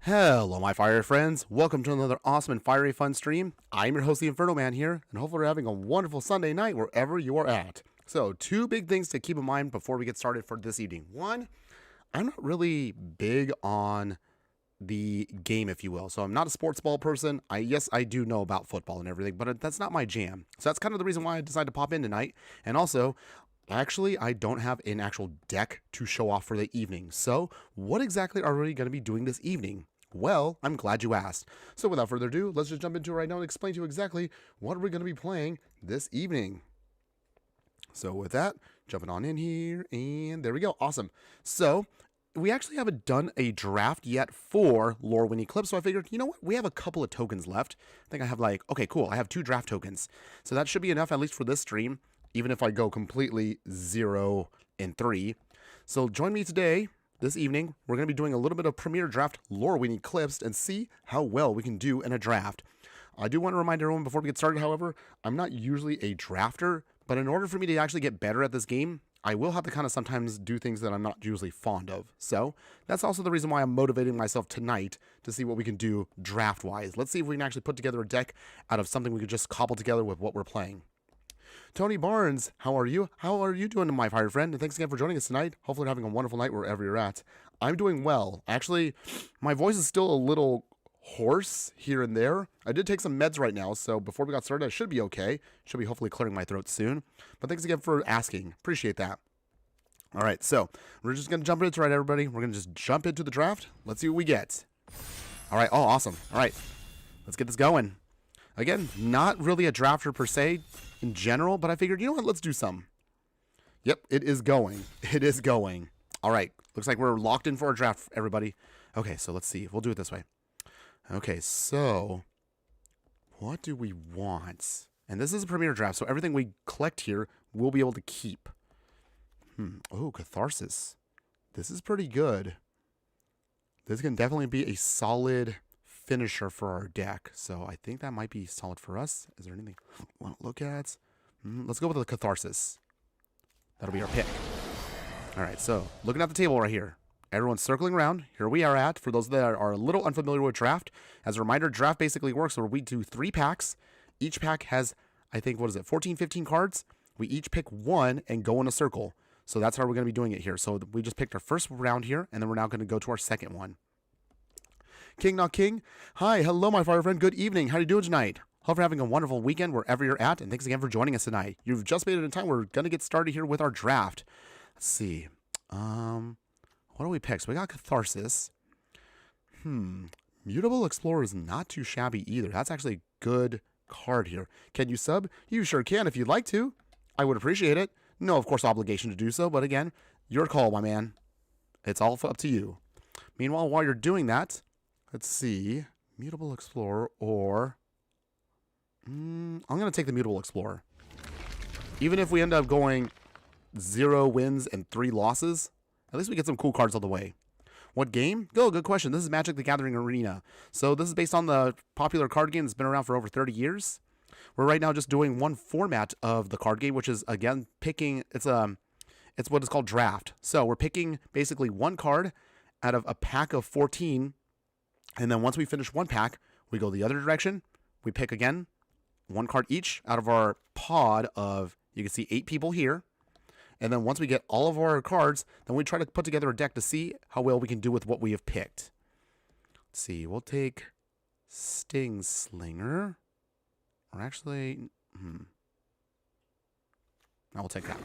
Hello, my fiery friends. Welcome to another awesome and fiery fun stream. I'm your host, the Infernoman here, and hopefully you're having a wonderful Sunday night wherever you are at. So, two big things to keep in mind before we get started for this evening. One, I'm not really big on the game, if you will. So I'm not a sports ball person. Yes, I do know about football and everything, but that's not my jam. So that's kind of the reason why I decided to pop in tonight. And also, actually, I don't have an actual deck to show off for the evening. So what exactly are we going to be doing this evening? Well, I'm glad you asked. So without further ado, let's just jump into it right now and explain to you exactly what we're going to be playing this evening. So with that, jumping on in here, and there we go. Awesome. So we actually haven't done a draft yet for Lorwyn Eclipsed, so I figured, you know what, we have a couple of tokens left. I think I have okay, cool, I have 2 draft tokens. So that should be enough, at least for this stream, even if I go completely 0 and 3. So join me today, this evening, we're going to be doing a little bit of Premier Draft Lorwyn Eclipsed and see how well we can do in a draft. I do want to remind everyone before we get started, however, I'm not usually a drafter, but in order for me to actually get better at this game, I will have to kind of sometimes do things that I'm not usually fond of. So that's also the reason why I'm motivating myself tonight to see what we can do draft-wise. Let's see if we can actually put together a deck out of something we could just cobble together with what we're playing. Tony Barnes, how are you? How are you doing, my fire friend? And thanks again for joining us tonight. Hopefully you're having a wonderful night wherever you're at. I'm doing well. Actually, my voice is still a little hoarse here and there. I did take some meds right now, so before we got started, I should be okay. Should be hopefully clearing my throat soon. But thanks again for asking. Appreciate that. All right, so we're just going to jump into it, right, everybody? We're going to just jump into the draft. Let's see what we get. All right. Oh, awesome. All right. Let's get this going. Again, not really a drafter per se in general, but I figured, you know what? Let's do some. Yep, it is going. It is going. All right. Looks like we're locked in for a draft, everybody. Okay, so let's see. We'll do it this way. Okay, so what do we want? And this is a Premier Draft, so everything we collect here we'll be able to keep. Oh, Catharsis. This is pretty good. This can definitely be a solid finisher for our deck. So I think that might be solid for us. Is there anything I want to look at? Let's go with the Catharsis. That'll be our pick. All right, so looking at the table right here. Everyone's circling around. Here we are at, for those that are a little unfamiliar with draft. As a reminder, draft basically works where we do 3 packs. Each pack has, I think, 14, 15 cards. We each pick one and go in a circle. So that's how we're going to be doing it here. So we just picked our first round here, and then we're now going to go to our second one. King Not King. Hi, hello, my fire friend. Good evening. How are you doing tonight? Hope you're having a wonderful weekend wherever you're at, and thanks again for joining us tonight. You've just made it in time. We're going to get started here with our draft. Let's see. What do we pick? So we got Catharsis. Mutable Explorer is not too shabby either. That's actually a good card here. Can you sub? You sure can if you'd like to. I would appreciate it. No, of course, obligation to do so, but again, your call, my man. It's all up to you. Meanwhile, while you're doing that, let's see. Mutable Explorer or... I'm going to take the Mutable Explorer. Even if we end up going 0 wins and 3 losses, at least we get some cool cards on the way. What game? Oh, good question. This is Magic the Gathering Arena. So this is based on the popular card game that's been around for over 30 years. We're right now just doing one format of the card game, which is, again, picking, it's what is called draft. So we're picking basically one card out of a pack of 14, and then once we finish one pack, we go the other direction. We pick again, one card each out of our pod of, you can see 8 people here. And then once we get all of our cards, then we try to put together a deck to see how well we can do with what we have picked. Let's see, we'll take Sting Slinger. Or actually, I will take that.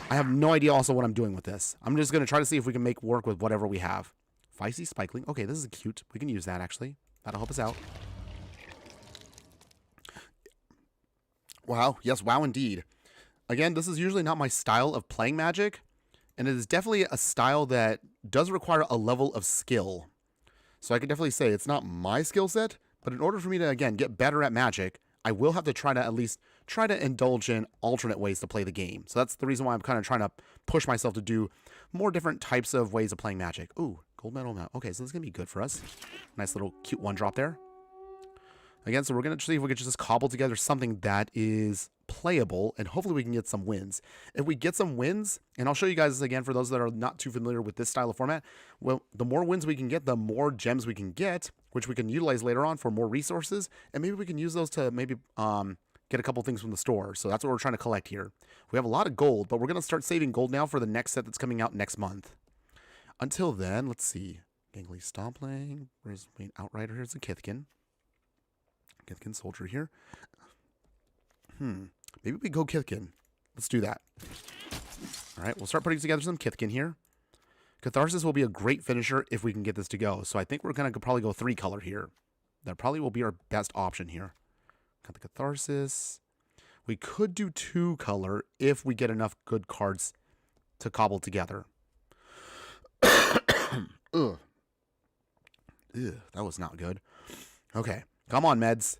I have no idea also what I'm doing with this. I'm just going to try to see if we can make work with whatever we have. Feisty Spikeling. Okay, this is cute. We can use that, actually. That'll help us out. Wow. Yes, wow, indeed. Again, this is usually not my style of playing Magic, and it is definitely a style that does require a level of skill. So I can definitely say it's not my skill set, but in order for me to, again, get better at Magic, I will have to try to at least try to indulge in alternate ways to play the game. So that's the reason why I'm kind of trying to push myself to do more different types of ways of playing Magic. Ooh, gold medal now. Okay, so this is going to be good for us. Nice little cute one drop there. Again, so we're going to see if we can just cobble together something that is playable, and hopefully we can get some wins. If we get some wins, and I'll show you guys again for those that are not too familiar with this style of format, well, the more wins we can get, the more gems we can get, which we can utilize later on for more resources, and maybe we can use those to maybe get a couple things from the store. So that's what we're trying to collect here. We have a lot of gold, but we're going to start saving gold now for the next set that's coming out next month. Until then, let's see. Gangly Stompling. Where's the main Outrider? Here's a Kithkin. Kithkin Soldier here. Maybe we go Kithkin. Let's do that. All right, we'll start putting together some Kithkin here. Catharsis will be a great finisher if we can get this to go. So I think we're going to probably go 3-color here. That probably will be our best option here. Got the Catharsis. We could do 2-color if we get enough good cards to cobble together. Ugh. Ew, that was not good. Okay, come on, meds.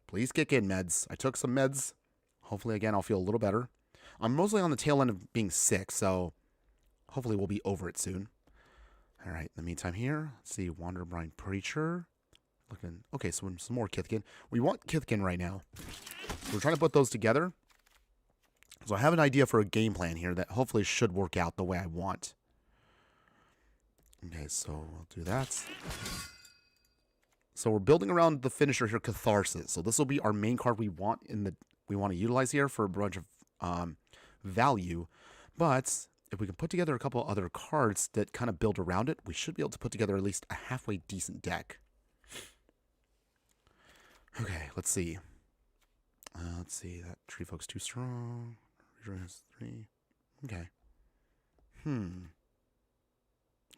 Please kick in, meds. I took some meds. Hopefully, again, I'll feel a little better. I'm mostly on the tail end of being sick, so hopefully we'll be over it soon. All right, in the meantime here, let's see, Wanderbrine Preacher. Looking, okay, so some more Kithkin. We want Kithkin right now. So we're trying to put those together. So I have an idea for a game plan here that hopefully should work out the way I want. Okay, so we'll do that. So we're building around the finisher here, Catharsis. So this will be our main card we want to utilize here for a bunch of value. But if we can put together a couple other cards that kind of build around it, we should be able to put together at least a halfway decent deck. Okay, let's see. That Tree Folk's too strong. Region has 3. Okay.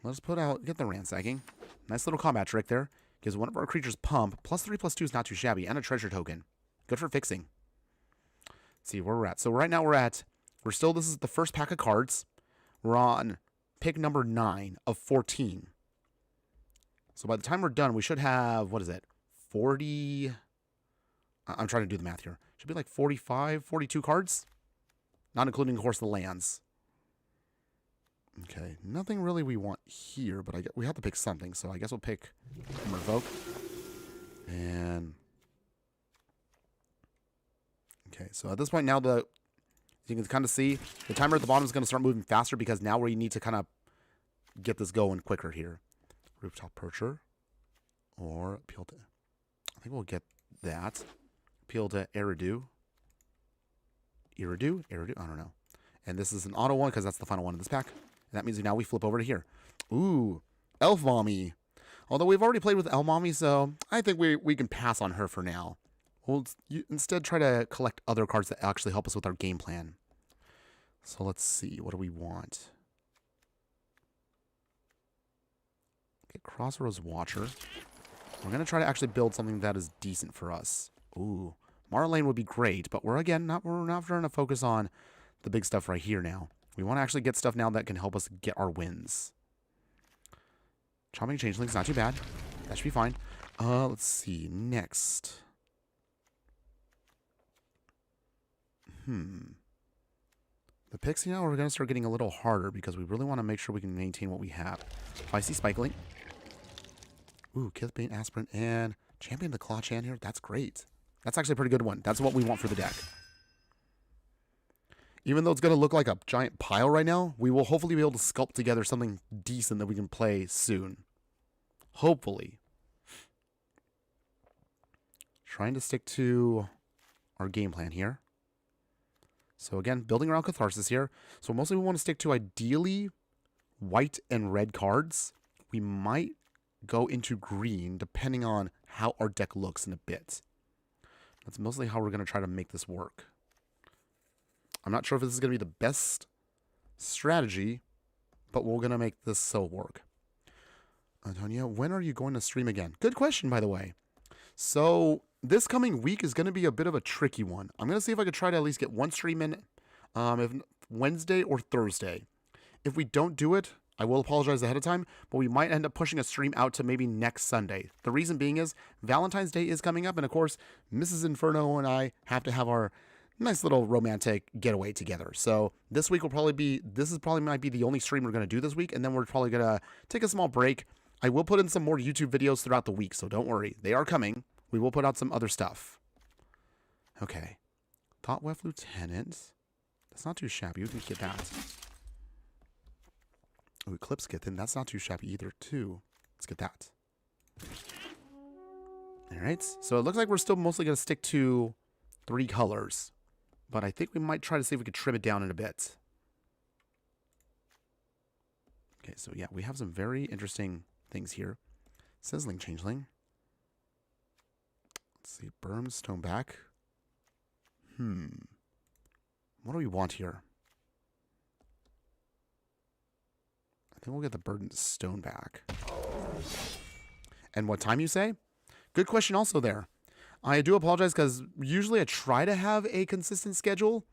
Let's get the Ransacking. Nice little combat trick there. Gives one of our creatures pump. +3/+2 is not too shabby. And a treasure token. Good for fixing. Let's see where we're at. So right now this is the first pack of cards. We're on pick number 9 of 14. So by the time we're done, we should have, 40... I'm trying to do the math here. Should be like 45, 42 cards. Not including, of course, the lands. Okay, nothing really we want here, but we have to pick something. So I guess we'll pick Revoke. And... okay, so at this point now, as you can kind of see, the timer at the bottom is going to start moving faster because now we need to kind of get this going quicker here. Rooftop Percher. Or appeal to... I think we'll get that. Appeal to Eridu. Eridu? I don't know. And this is an auto one because that's the final one in this pack. And that means now we flip over to here. Ooh, Elf Mommy. Although we've already played with Elf Mommy, so I think we can pass on her for now. We'll instead try to collect other cards that actually help us with our game plan. So let's see. What do we want? Okay, Crossroads Watcher. We're going to try to actually build something that is decent for us. Ooh, Marlane would be great, but we're not trying to focus on the big stuff right here now. We want to actually get stuff now that can help us get our wins. Chomping Changeling's not too bad. That should be fine. Let's see. Next. The picks now are going to start getting a little harder because we really want to make sure we can maintain what we have. I see Spikeling. Ooh, Kithbane, Aspirin, and Champion the Clawchan here. That's great. That's actually a pretty good one. That's what we want for the deck. Even though it's going to look like a giant pile right now, we will hopefully be able to sculpt together something decent that we can play soon. Hopefully. Trying to stick to our game plan here. So again, building around Catharsis here. So mostly we want to stick to ideally white and red cards. We might go into green depending on how our deck looks in a bit. That's mostly how we're going to try to make this work. I'm not sure if this is going to be the best strategy, but we're going to make this so work. Antonia, when are you going to stream again? Good question, by the way. So this coming week is going to be a bit of a tricky one. I'm going to see if I could try to at least get one stream in if Wednesday or Thursday. If we don't do it, I will apologize ahead of time, but we might end up pushing a stream out to maybe next Sunday. The reason being is Valentine's Day is coming up, and of course, Mrs. Inferno and I have to have our nice little romantic getaway together. So this week will probably be, might be the only stream we're going to do this week, and then we're probably going to take a small break. I will put in some more YouTube videos throughout the week, so don't worry. They are coming. We will put out some other stuff. Okay. Thought-Weft Lieutenant. That's not too shabby. We can get that. Oh, Eclipsed Kitten. That's not too shabby either, too. Let's get that. Alright. So it looks like we're still mostly going to stick to 3 colors. But I think we might try to see if we could trim it down in a bit. Okay, so yeah, we have some very interesting things here. Sizzling Changeling. Let's see. Burm Stoneback. What do we want here? I think we'll get the Burdened Stoneback. And what time, you say? Good question also there. I do apologize because usually I try to have a consistent schedule.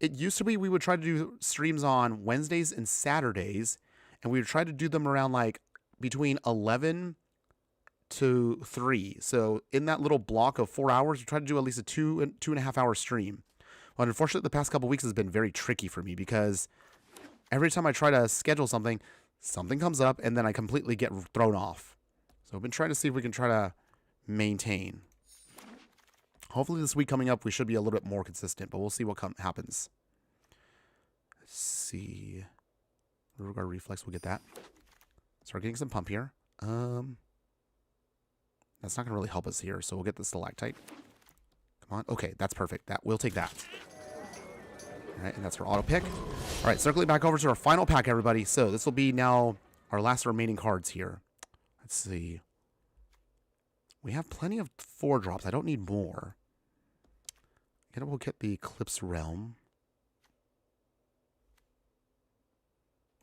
It used to be we would try to do streams on Wednesdays and Saturdays, and we would try to do them around like between 11 to 3. So in that little block of 4 hours, we try to do at least a 2.5 hour stream. But unfortunately, the past couple weeks has been very tricky for me because every time I try to schedule something, something comes up and then I completely get thrown off. So I've been trying to see if we can try to maintain. Hopefully this week coming up, we should be a little bit more consistent, but we'll see what happens. Let's see. Riverguard Reflex, we'll get that. Start getting some pump here. That's not going to really help us here, so we'll get the Stalactite. Come on. Okay, that's perfect. We'll take that. All right, and that's our auto pick. All right, circling back over to our final pack, everybody. So this will be now our last remaining cards here. Let's see. We have plenty of 4-drops. I don't need more. Again, we'll get the Eclipse Realm.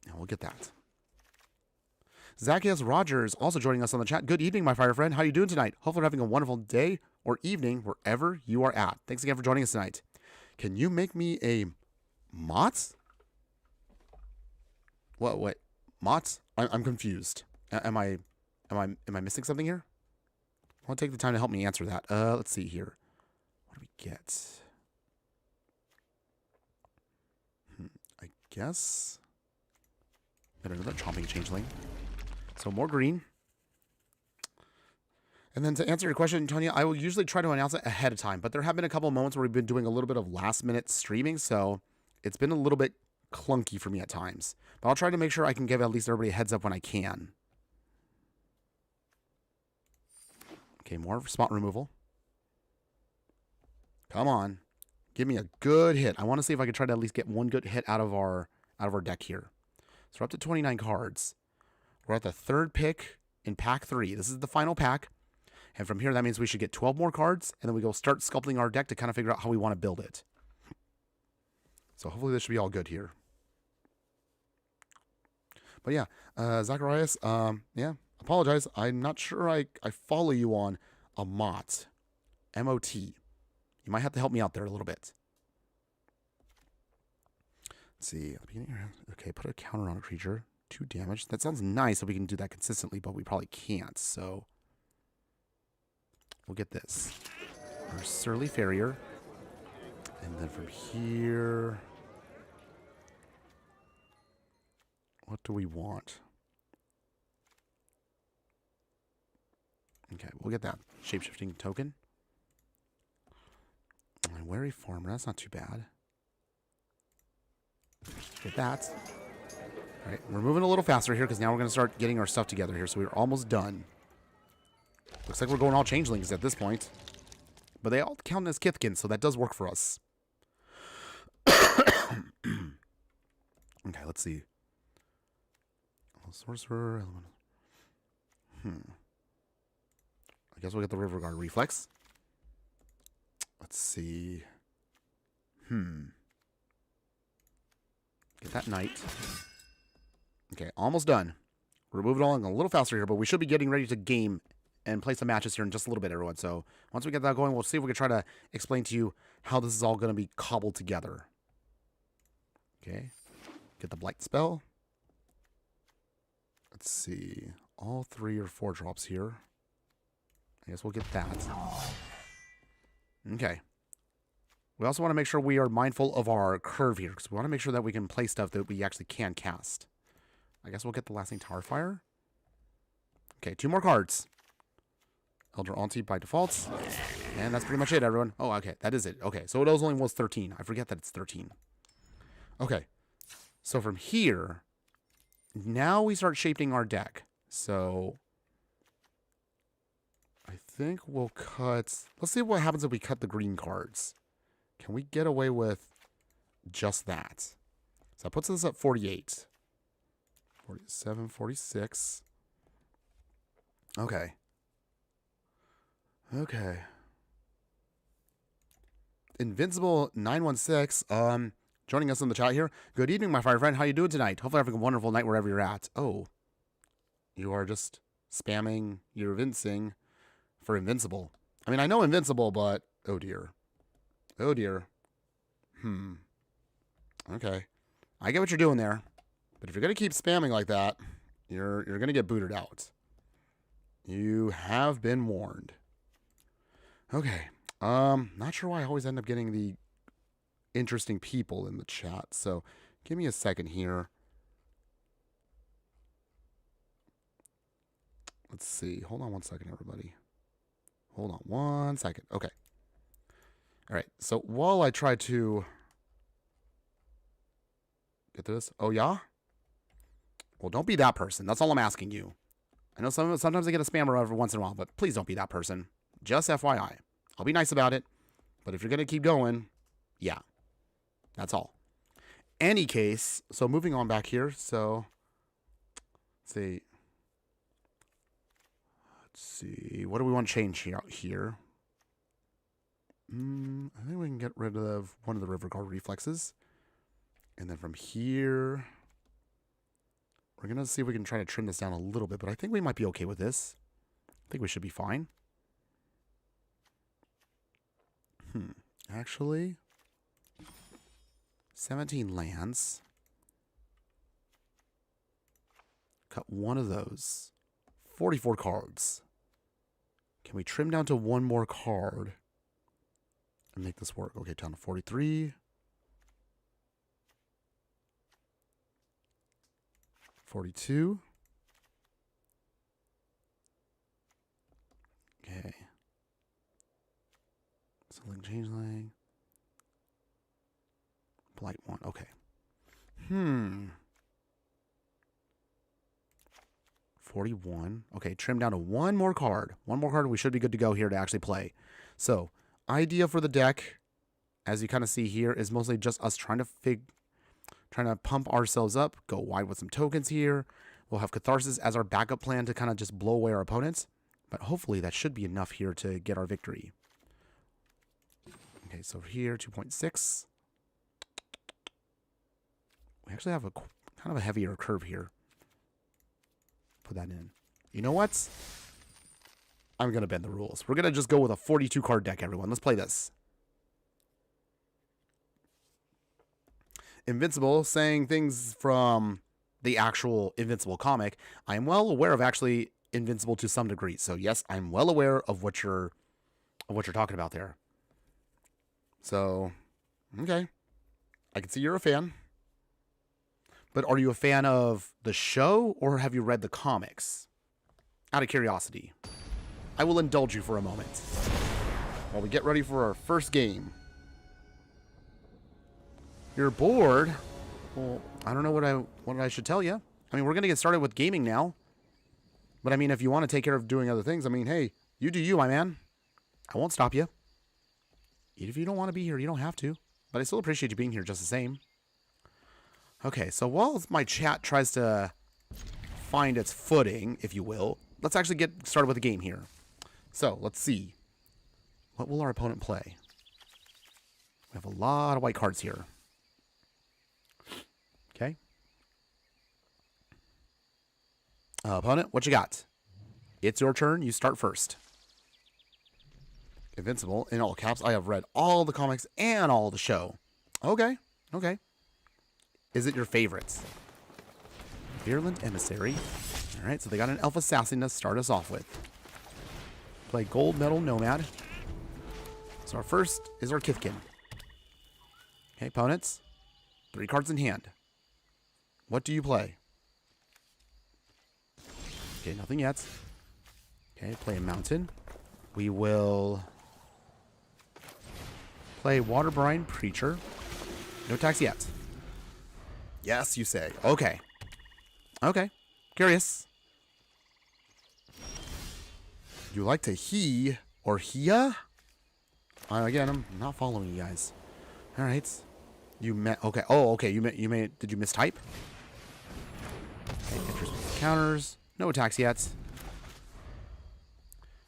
And we'll get that. Zacchaeus Rogers also joining us on the chat. Good evening, my fire friend. How are you doing tonight? Hopefully you're having a wonderful day or evening wherever you are at. Thanks again for joining us tonight. Can you make me a Mott's? What? Mott's? I'm confused. Am I missing something here? I want to take the time to help me answer that. Let's see here. What do we get? I guess. Got another Chomping Changeling. So more green. And then to answer your question, Tonya, I will usually try to announce it ahead of time, but there have been a couple of moments where we've been doing a little bit of last-minute streaming, so it's been a little bit clunky for me at times. But I'll try to make sure I can give at least everybody a heads up when I can. Okay, more spot removal. Come on. Give me a good hit. I want to see if I can try to at least get one good hit out of our deck here. So we're up to 29 cards. We're at the 3rd pick in pack 3. This is the final pack. And from here, that means we should get 12 more cards. And then we go start sculpting our deck to kind of figure out how we want to build it. So hopefully this should be all good here. But yeah, Zacharias, yeah, apologize. I'm not sure I follow you on a Mott. M-O-T. You might have to help me out there a little bit. Let's see. At the beginning of your hand. Okay, put a counter on a creature. 2 damage. That sounds nice if we can do that consistently, but we probably can't. So we'll get this. Our Surly Farrier. And then from here, what do we want? Okay, we'll get that shapeshifting token. And Wary Farmer, that's not too bad. Get that. All right, we're moving a little faster here because now we're going to start getting our stuff together here. So we're almost done. Looks like we're going all changelings at this point. But they all count as Kithkin, so that does work for us. Okay, let's see. Sorcerer. I guess we'll get the Riverguard Reflex. Let's see. Get that Knight. Okay, almost done. We're moving along a little faster here, but we should be getting ready to game and play some matches here in just a little bit, everyone. So once we get that going, we'll see if we can try to explain to you how this is all going to be cobbled together. Okay. Get the Blight spell. Let's see. All 3 or 4 drops here. I guess we'll get that. Okay. We also want to make sure we are mindful of our curve here, because we want to make sure that we can play stuff that we actually can cast. I guess we'll get the Lasting Tower Fire. Okay, 2 more cards. Elder Auntie by default. And that's pretty much it, everyone. Oh, okay. That is it. Okay, so it only was 13. I forget that it's 13. Okay. So from here, now we start shaping our deck. So I think we'll cut... Let's see what happens if we cut the green cards. Can we get away with just that? So that puts us at 48. 47, 46. Okay. Okay. Invincible 916, joining us in the chat here. Good evening, my fire friend. How you doing tonight? Hopefully having a wonderful night wherever you're at. Oh. You are just spamming your Invincing for Invincible. I mean, I know Invincible, but oh dear. Oh dear. Okay. I get what you're doing there. But if you're going to keep spamming like that, you're going to get booted out. You have been warned. Okay. Not sure why I always end up getting the interesting people in the chat. So give me a second here. Let's see. Hold on one second, everybody. Hold on one second. Okay. All right. So while I try to get this. Oh, yeah? Well, don't be that person. That's all I'm asking you. I know sometimes I get a spammer every once in a while, but please don't be that person. Just FYI. I'll be nice about it. But if you're going to keep going, yeah. That's all. Any case, so moving on back here. So, let's see. What do we want to change here? I think we can get rid of one of the river guard reflexes. And then from here, we're going to see if we can try to trim this down a little bit. But I think we might be okay with this. I think we should be fine. Actually, 17 lands. Cut one of those. 44 cards. Can we trim down to one more card and make this work? Okay, down to 43. 42. Okay. Something changeling. Blight 1. Okay. 41. Okay, trim down to one more card. One more card. We should be good to go here to actually play. So, idea for the deck, as you kind of see here, is mostly just us trying to pump ourselves up, go wide with some tokens here. We'll have Catharsis as our backup plan to kind of just blow away our opponents. But hopefully that should be enough here to get our victory. Okay, so here, 2.6. We actually have a kind of a heavier curve here. Put that in. You know what? I'm going to bend the rules. We're going to just go with a 42 card deck, everyone. Let's play this. Invincible, saying things from the actual Invincible comic. I am well aware of actually Invincible to some degree. So yes, I'm well aware of what you're talking about there. So, okay. I can see you're a fan. But are you a fan of the show or have you read the comics? Out of curiosity. I will indulge you for a moment while we get ready for our first game. You're bored? Well, I don't know what I should tell you. I mean, we're going to get started with gaming now. But I mean, if you want to take care of doing other things, I mean, hey, you do you, my man. I won't stop you. Even if you don't want to be here, you don't have to. But I still appreciate you being here just the same. Okay, so while my chat tries to find its footing, if you will, let's actually get started with the game here. So, let's see. What will our opponent play? We have a lot of white cards here. Okay. Opponent, what you got? It's your turn. You start first. Invincible, in all caps. I have read all the comics and all the show. Okay. Okay. Is it your favorites? Virulent Emissary. Alright, so they got an Elf Assassin to start us off with. Play Gold Metal Nomad. So our first is our Kithkin. Okay, opponents. 3 cards in hand. What do you play? Okay, nothing yet. Okay, play a Mountain. We will play Water Brine Preacher. No attacks yet. Yes, you say. Okay. Okay. Curious. You like to he or hia? Again, I'm not following you guys. All right. You met. Okay. Oh, okay. You met. Did you mistype? Okay. Interest counters. No attacks yet.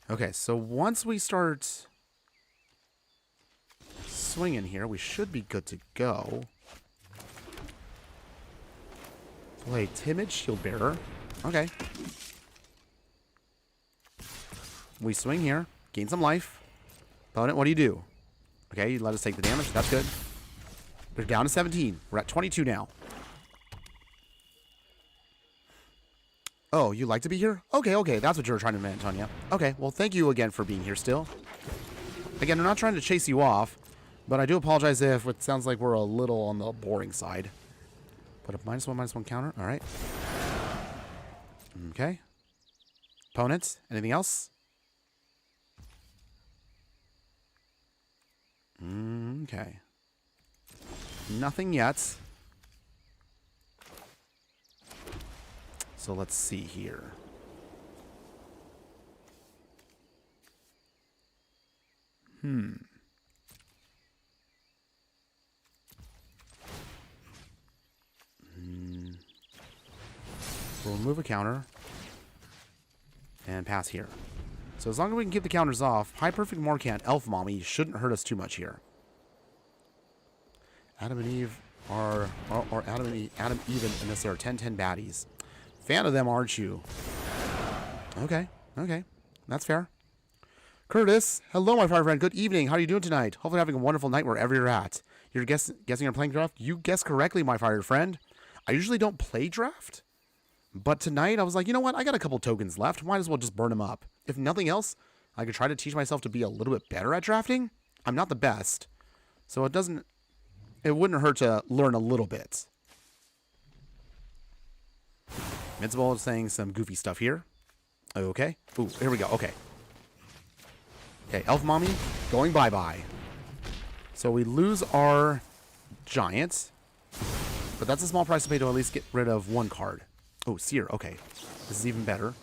Okay. So once we start swinging here, we should be good to go. Play Timid Shield Bearer. Okay. We swing here. Gain some life. Opponent, what do you do? Okay, you let us take the damage. That's good. They're down to 17. We're at 22 now. Oh, you like to be here? Okay, okay. That's what you were trying to do, Antonia. Okay, well, thank you again for being here still. Again, I'm not trying to chase you off, but I do apologize if it sounds like we're a little on the boring side. But a -1/-1 counter. All right. Okay. Opponent, anything else? Okay. Nothing yet. So let's see here. We'll remove a counter and pass here. So as long as we can keep the counters off, High Perfect Morcant, Elf Mommy shouldn't hurt us too much here. Adam and Eve are, or Adam Even, and this are 10-10 baddies. Fan of them, aren't you? Okay, okay, that's fair. Curtis, hello, my fire friend. Good evening. How are you doing tonight? Hopefully having a wonderful night wherever you're at. You're guessing you're playing draft? You guessed correctly, my fire friend. I usually don't play draft, but tonight I was like, you know what? I got a couple tokens left. Might as well just burn them up. If nothing else, I could try to teach myself to be a little bit better at drafting. I'm not the best, so it wouldn't hurt to learn a little bit. Invincible is saying some goofy stuff here. Okay. Ooh, here we go. Okay. Okay, Elf Mommy going bye-bye. So we lose our Giant, but that's a small price to pay to at least get rid of one card. Oh, Seer. Okay. This is even better.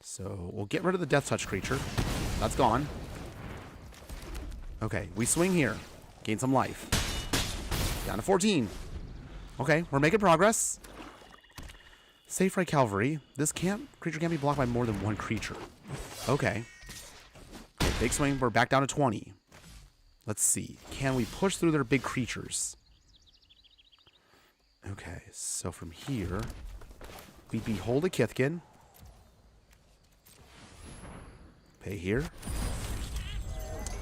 So we'll get rid of the Death Touch creature. That's gone. Okay, we swing here. Gain some life. Down to 14. Okay, we're making progress. Safe Right Cavalry. This creature can't be blocked by more than one creature. Okay. Okay, big swing. We're back down to 20. Let's see. Can we push through their big creatures? Okay, so from here, we behold a Kithkin. Pay here.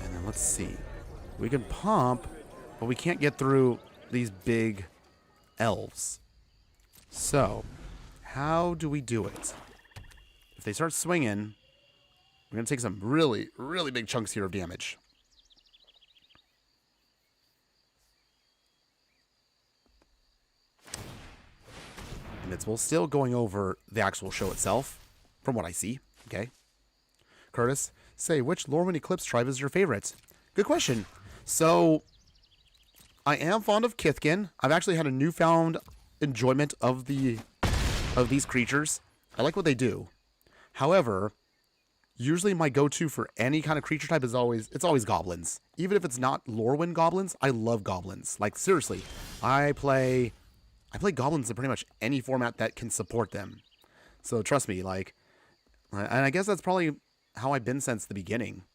And then let's see. We can pump, but we can't get through these big elves. So, how do we do it? If they start swinging, we're going to take some really, really big chunks here of damage. And it's still going over the actual show itself, from what I see. Okay. Curtis, say, which Lorwyn Eclipsed tribe is your favorite? Good question. So, I am fond of Kithkin. I've actually had a newfound enjoyment of these creatures. I like what they do. However, usually my go-to for any kind of creature type is always goblins. Even if it's not Lorwyn goblins, I love goblins. Like, seriously, I play goblins in pretty much any format that can support them. So trust me, like, and I guess that's probably how I've been since the beginning.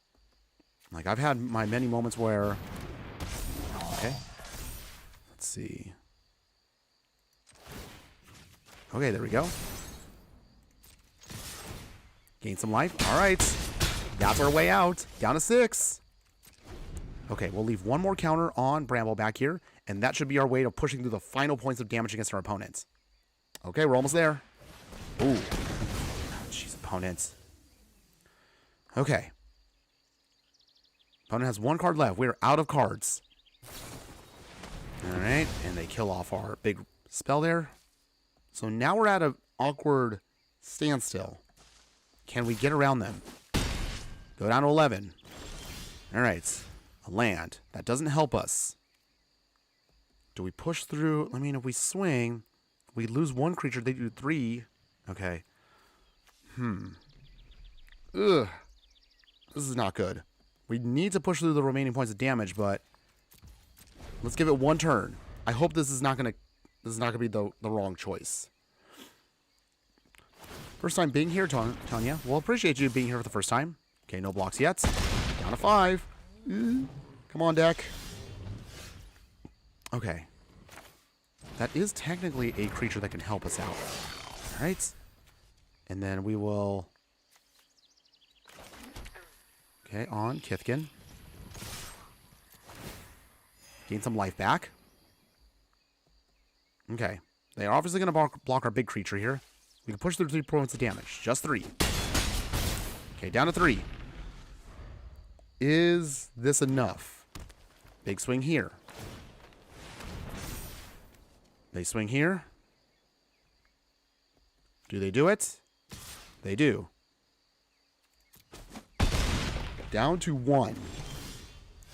Like, I've had my many moments where, okay, let's see. Okay, there we go. Gain some life. All right, that's our way out. Down to 6. Okay, we'll leave one more counter on Bramble back here, and that should be our way of pushing through the final points of damage against our opponents. Okay, we're almost there. Ooh. Jeez, opponents. Okay. Opponent has one card left. We're out of cards. All right, and they kill off our big spell there. So now we're at an awkward standstill. Can we get around them? Go down to 11. All right. A land. That doesn't help us. Do we push through? I mean, if we swing, we lose one creature. They do 3. Okay. Ugh. This is not good. We need to push through the remaining points of damage, but let's give it one turn. I hope this is not gonna be the wrong choice. First time being here, Tanya. Well, appreciate you being here for the first time. Okay, no blocks yet. Down to 5. Come on, deck. Okay. That is technically a creature that can help us out. All right. And then we will... Okay, on Kithkin. Gain some life back. Okay. They are obviously going to block our big creature here. We can push through 3 points of damage. Just 3. Okay, down to 3. Is this enough? Big swing here. They swing here. Do they do it? They do. Down to 1.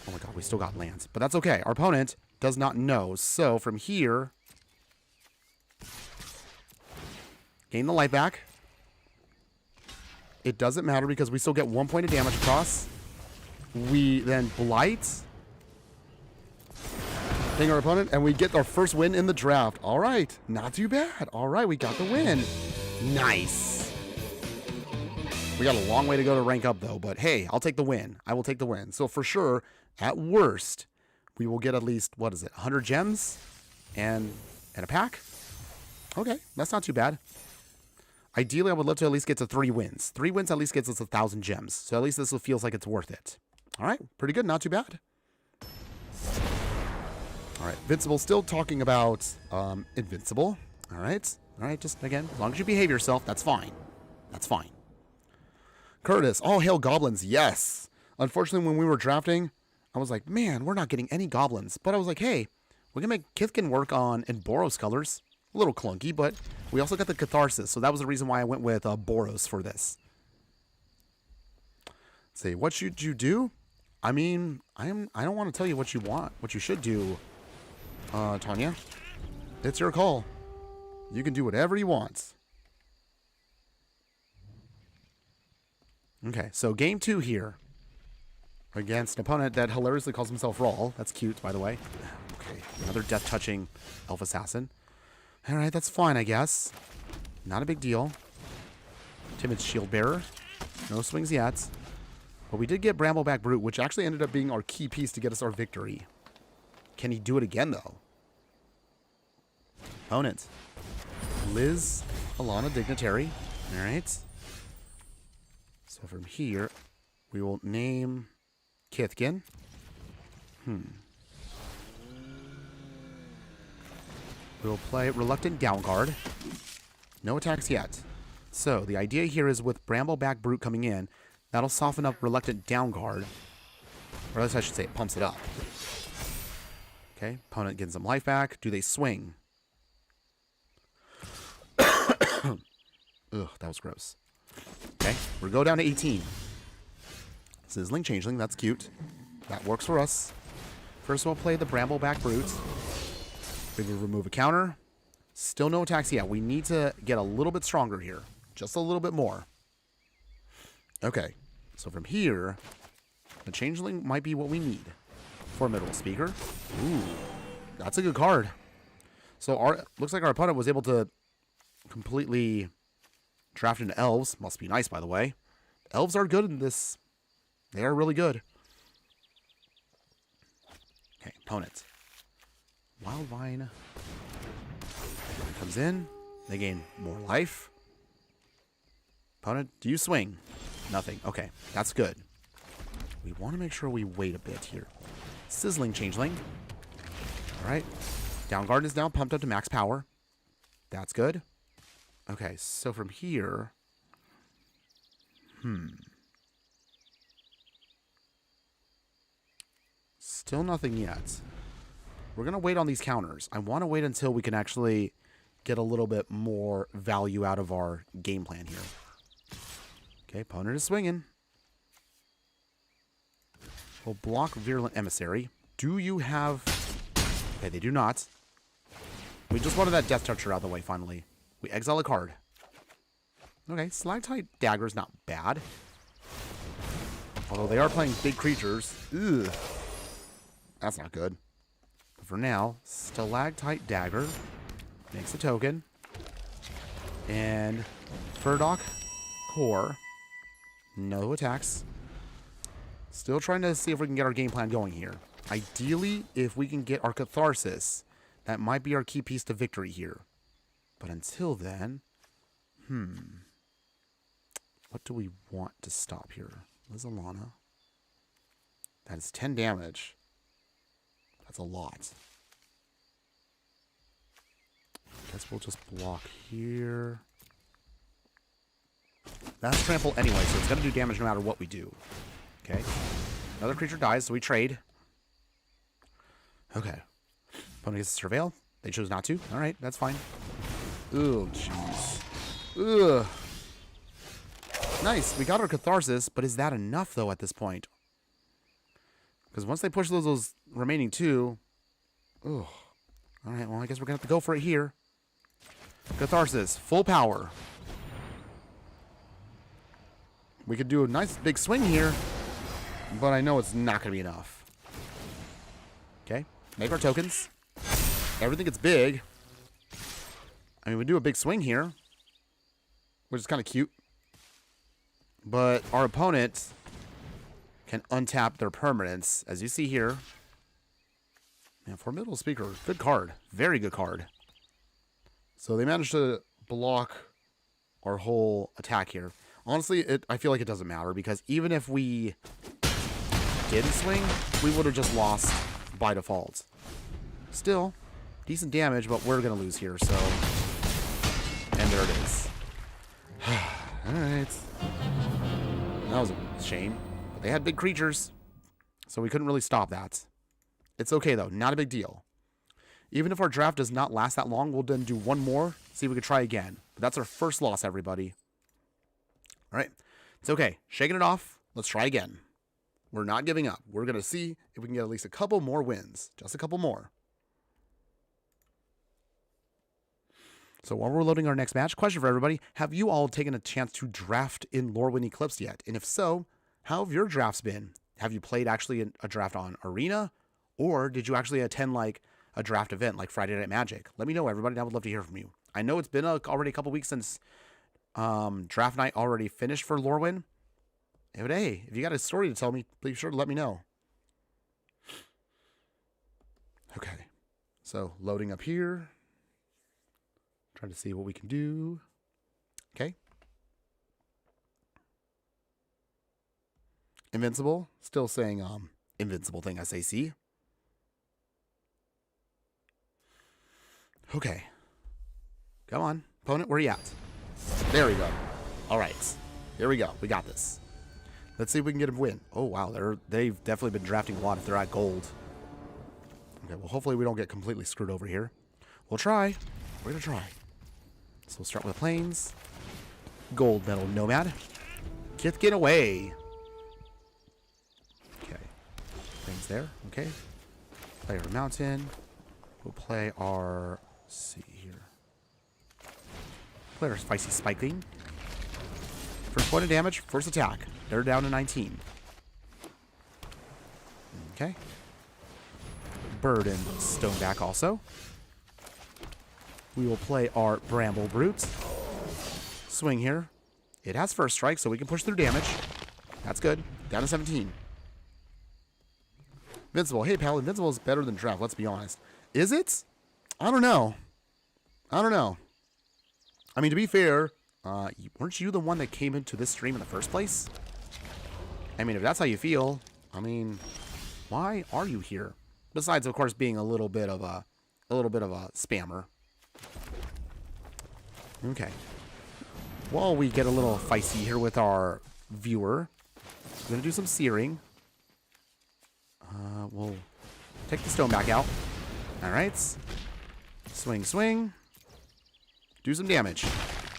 Oh my god, we still got lands. But that's okay. Our opponent does not know. So from here... Gain the life back. It doesn't matter because we still get 1 point of damage across. We then blight. Ding our opponent, and we get our first win in the draft. All right. Not too bad. All right, we got the win. Nice. We got a long way to go to rank up, though. But hey, I'll take the win. I will take the win. So for sure, at worst, we will get at least, what is it, 100 gems and a pack? Okay, that's not too bad. Ideally, I would love to at least get to 3 wins. 3 wins at least gets us 1,000 gems. So at least this feels like it's worth it. All right, pretty good. Not too bad. All right, Invincible still talking about Invincible. All right, just again, as long as you behave yourself, that's fine. That's fine. Curtis, all hail goblins, yes. Unfortunately, when we were drafting, I was like, man, we're not getting any goblins. But I was like, hey, we can make Kithkin work on in Boros colors. A little clunky, but we also got the Catharsis, so that was the reason why I went with Boros for this. Say, what should you do? I mean, I don't want to tell you what you want, what you should do, Tanya. It's your call. You can do whatever you want. Okay, so game 2 here. Against an opponent that hilariously calls himself Rawl. That's cute, by the way. Okay, another death-touching Elf Assassin. Alright, that's fine, I guess. Not a big deal. Timid Shield Bearer. No swings yet. But we did get Brambleback Brute, which actually ended up being our key piece to get us our victory. Can he do it again, though? Opponent. Liz Alana Dignitary. Alright. So from here, we will name Kithkin. We will play Reluctant Downguard. No attacks yet. So the idea here is with Brambleback Brute coming in, that'll soften up Reluctant Downguard. Or at least I should say it pumps it up. Okay, opponent gets some life back. Do they swing? Ugh, that was gross. Okay, we'll go down to 18. Sizzling Changeling, that's cute. That works for us. First we'll play the Brambleback Brute. We will remove a counter. Still no attacks yet. We need to get a little bit stronger here. Just a little bit more. Okay, so from here, the Changeling might be what we need. Formidable Speaker. Ooh, that's a good card. So looks like our opponent was able to completely draft into Elves. Must be nice, by the way. Elves are good in this. They are really good. Okay, opponent. Wildvine comes in. They gain more life. Opponent, do you swing? Nothing. Okay, that's good. We want to make sure we wait a bit here. Sizzling Changeling. All right. Downguard is now pumped up to max power. That's good. Okay, so from here... Still nothing yet. We're going to wait on these counters. I want to wait until we can actually get a little bit more value out of our game plan here. Okay, opponent is swinging. We'll block Virulent Emissary. Do you have... Okay, they do not. We just wanted that Death Toucher out of the way, finally. We exile a card. Okay, Stalactite Dagger is not bad. Although they are playing big creatures. Ugh. That's not good. But for now, Stalactite Dagger makes a token. And Furdock Core. No attacks. Still trying to see if we can get our game plan going here. Ideally, if we can get our Catharsis, that might be our key piece to victory here. But until then, what do we want to stop here? Lizalana. That is 10 damage. That's a lot. Guess we'll just block here. That's trample anyway, so it's going to do damage no matter what we do. Okay. Another creature dies, so we trade. Okay. Opponent gets to surveil. They chose not to. Alright, that's fine. Ooh, jeez. Ugh. Nice. We got our Catharsis, but is that enough, though, at this point? Because once they push those remaining two... Ugh. Alright, well, I guess we're going to have to go for it here. Catharsis. Full power. We could do a nice big swing here, but I know it's not going to be enough. Okay. Make our tokens. Everything gets big. I mean, we do a big swing here, which is kind of cute. But our opponent can untap their permanents, as you see here. Man, Formidable Speaker, good card. Very good card. So they managed to block our whole attack here. Honestly, I feel like it doesn't matter, because even if we didn't swing, we would have just lost by default. Still, decent damage, but we're going to lose here, so... And there it is. Alright. That was a shame. But they had big creatures, so we couldn't really stop that. It's okay, though. Not a big deal. Even if our draft does not last that long, we'll then do one more, see if we can try again. But that's our first loss, everybody. Alright. It's okay. Shaking it off. Let's try again. We're not giving up. We're going to see if we can get at least a couple more wins. Just a couple more. So while we're loading our next match, question for everybody. Have you all taken a chance to draft in Lorwyn Eclipsed yet? And if so, how have your drafts been? Have you played actually a draft on Arena? Or did you actually attend like a draft event like Friday Night Magic? Let me know, everybody. I would love to hear from you. I know it's been already a couple weeks since draft night already finished for Lorwyn. But hey, if you got a story to tell me, please sure to let me know. Okay. So loading up here. Trying to see what we can do. Okay. Invincible. Still saying invincible thing SAC. Okay. Come on. Opponent, where are you at? There we go. All right. Here we go. We got this. Let's see if we can get a win. Oh, wow. They've definitely been drafting a lot if they're at gold. Okay, well, hopefully we don't get completely screwed over here. We'll try. We're going to try. So we'll start with Plains. Gold Metal Nomad. Get away. Okay. Plains there. Okay. Play our Mountain. We'll play our... Let's see here. Play our Spicy Spiking. First point of damage, first attack. They're down to 19. Okay. Bird and Stoneback also. We will play our Bramble Brute. Swing here. It has first strike, so we can push through damage. That's good. Down to 17. Invincible. Hey, pal, Invincible is better than Draft, let's be honest. Is it? I don't know. I don't know. I mean, to be fair, weren't you the one that came into this stream in the first place? I mean, if that's how you feel, I mean, why are you here? Besides, of course, being a little bit of a spammer. Okay. While we get a little feisty here with our viewer, I'm gonna do some searing. We'll take the stone back out. All right. Swing, swing. Do some damage. All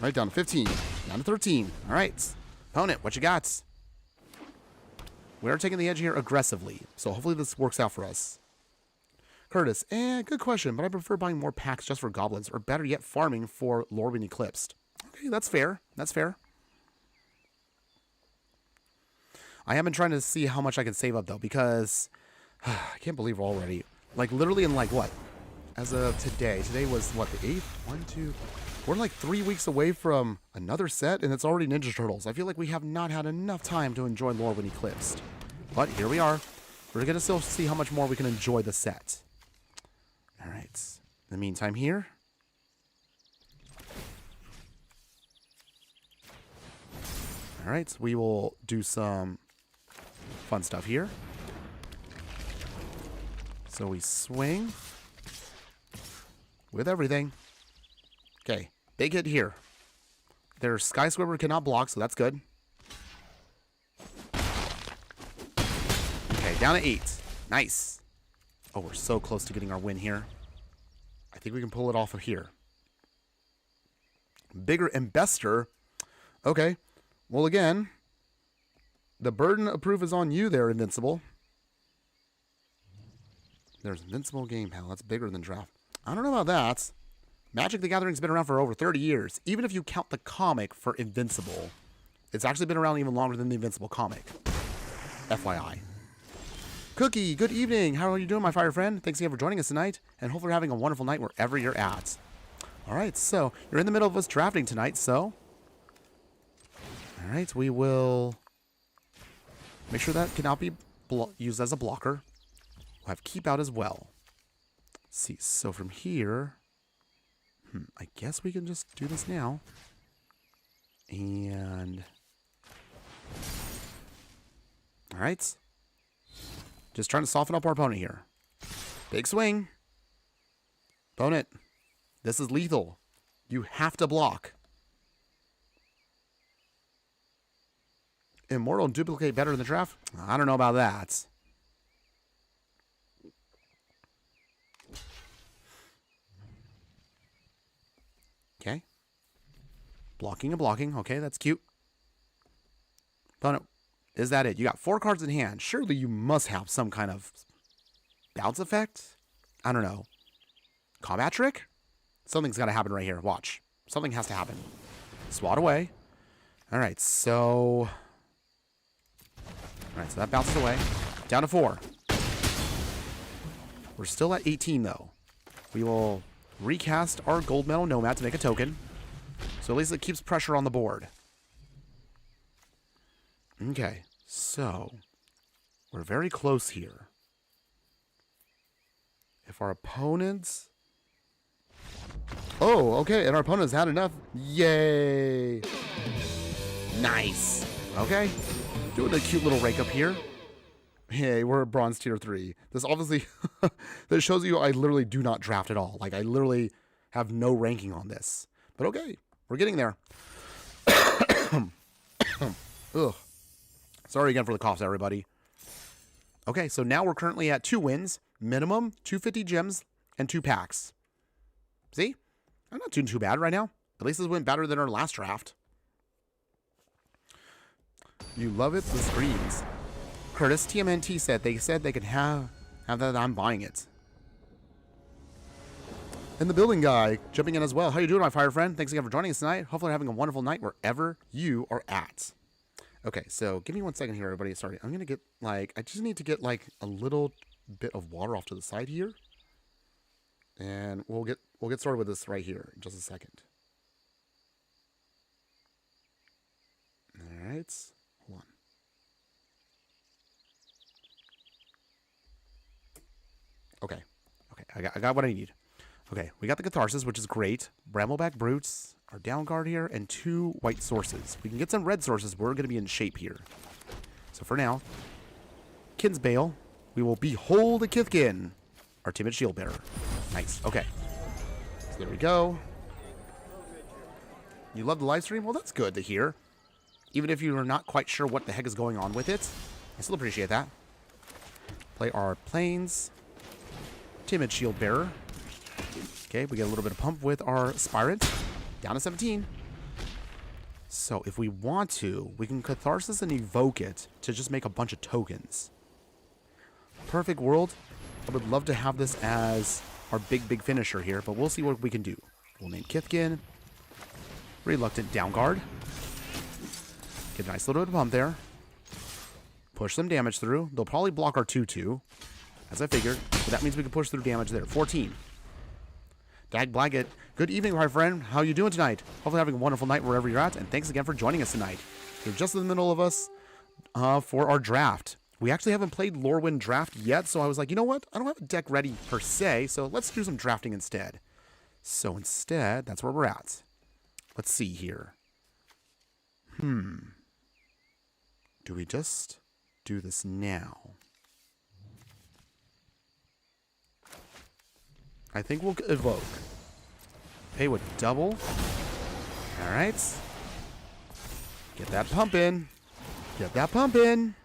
right, down to 15. Down to 13. All right. Opponent, what you got? We are taking the edge here aggressively, so hopefully this works out for us. Curtis, good question, but I prefer buying more packs just for goblins, or better yet, farming for Lorwyn Eclipsed. Okay, that's fair. That's fair. I have been trying to see how much I can save up, though, because I can't believe we're already, like, literally in, like, what? As of today. Today was, what, the 8th? 1, 2... We're like 3 weeks away from another set, and it's already Ninja Turtles. I feel like we have not had enough time to enjoy Lorwyn Eclipsed. But here we are. We're going to still see how much more we can enjoy the set. All right. In the meantime here. All right. We will do some fun stuff here. So we swing with everything. Okay, big hit here. Their Skyscraper cannot block, so that's good. Okay, down to 8. Nice. Oh, we're so close to getting our win here. I think we can pull it off of here. Bigger and bester. Okay, well, again, the burden of proof is on you there, Invincible. There's Invincible Game Pal. That's bigger than Draft. I don't know about that. Magic the Gathering's been around for over 30 years. Even if you count the comic for Invincible, it's actually been around even longer than the Invincible comic. FYI. Cookie, good evening. How are you doing, my fire friend? Thanks again for joining us tonight, and hopefully you're having a wonderful night wherever you're at. All right, so you're in the middle of us drafting tonight, so... All right, we will make sure that cannot be used as a blocker. We'll have Keep Out as well. Let's see, so from here... I guess we can just do this now. And... Alright. Just trying to soften up our opponent here. Big swing. Opponent, this is lethal. You have to block. Immortal and duplicate better in the draft? I don't know about that. Okay. Blocking and blocking. Okay, that's cute. Opponent, is that it? You got 4 cards in hand. Surely you must have some kind of bounce effect? I don't know. Combat trick? Something's got to happen right here. Watch. Something has to happen. Swat away. Alright, so... Alright, so that bounces away. Down to 4. We're still at 18, though. We will... recast our gold medal nomad to make a token. So at least it keeps pressure on the board. Okay, so we're very close here. If our opponents... Oh, okay, and our opponent's had enough. Yay! Nice. Okay, doing a cute little rake up here. Hey, we're at bronze tier 3. This obviously, this shows you I literally do not draft at all. Like, I literally have no ranking on this. But okay, we're getting there. Ugh. Sorry again for the coughs, everybody. Okay, so now we're currently at 2 wins, minimum, 250 gems, and 2 packs. See? I'm not doing too bad right now. At least this went better than our last draft. You love it? The screens. Curtis, TMNT said they could have that. I'm buying it. And the building guy jumping in as well. How you doing, my fire friend? Thanks again for joining us tonight. Hopefully you're having a wonderful night wherever you are at. Okay, so give me 1 second here, everybody. Sorry, I'm gonna get like I just need to get like a little bit of water off to the side here, and we'll get started with this right here in just a second. All right, hold on. Okay, I got what I need. Okay, we got the Catharsis, which is great. Brambleback Brutes, our down guard here, and 2 white sources. We can get some red sources, but we're going to be in shape here. So for now, Kinsbale, we will behold the Kithkin, our timid shield bearer. Nice, okay. So there we go. You love the live stream? Well, that's good to hear. Even if you are not quite sure what the heck is going on with it, I still appreciate that. Play our planes. Timid shield bearer. Okay, we get a little bit of pump with our Spirant. Down to 17. So if we want to, we can Catharsis and evoke it to just make a bunch of tokens. Perfect world. I would love to have this as our big finisher here, but we'll see what we can do. We'll name Kithkin. Reluctant Downguard. Get a nice little bit of pump there. Push some damage through. They'll probably block our 2-2, as I figured. But that means we can push through damage there. 14. Dag Blaggett. Good evening, my friend. How you doing tonight? Hopefully having a wonderful night wherever you're at. And thanks again for joining us tonight. You're just in the middle of us for our draft. We actually haven't played Lorwyn draft yet, so I was like, you know what? I don't have a deck ready per se, so let's do some drafting instead. So instead, that's where we're at. Let's see here. Do we just do this now? I think we'll evoke. Pay with double. All right. Get that pump in. Get that pump in.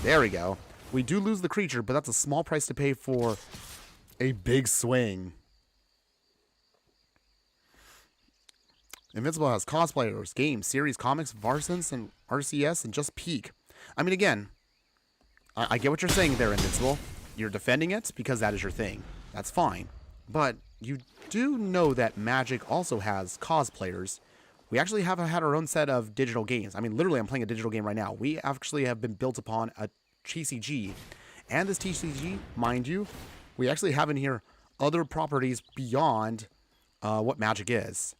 There we go. We do lose the creature, but that's a small price to pay for a big swing. Invincible has cosplayers, games, series, comics, Varsons, and RCS, and just Peak. I mean, again, I get what you're saying there, Invincible. You're defending it because that is your thing. That's fine. But you do know that Magic also has cosplayers. We actually have had our own set of digital games. I mean, literally, I'm playing a digital game right now. We actually have been built upon a TCG. And this TCG, mind you, we actually have in here other properties beyond what Magic is.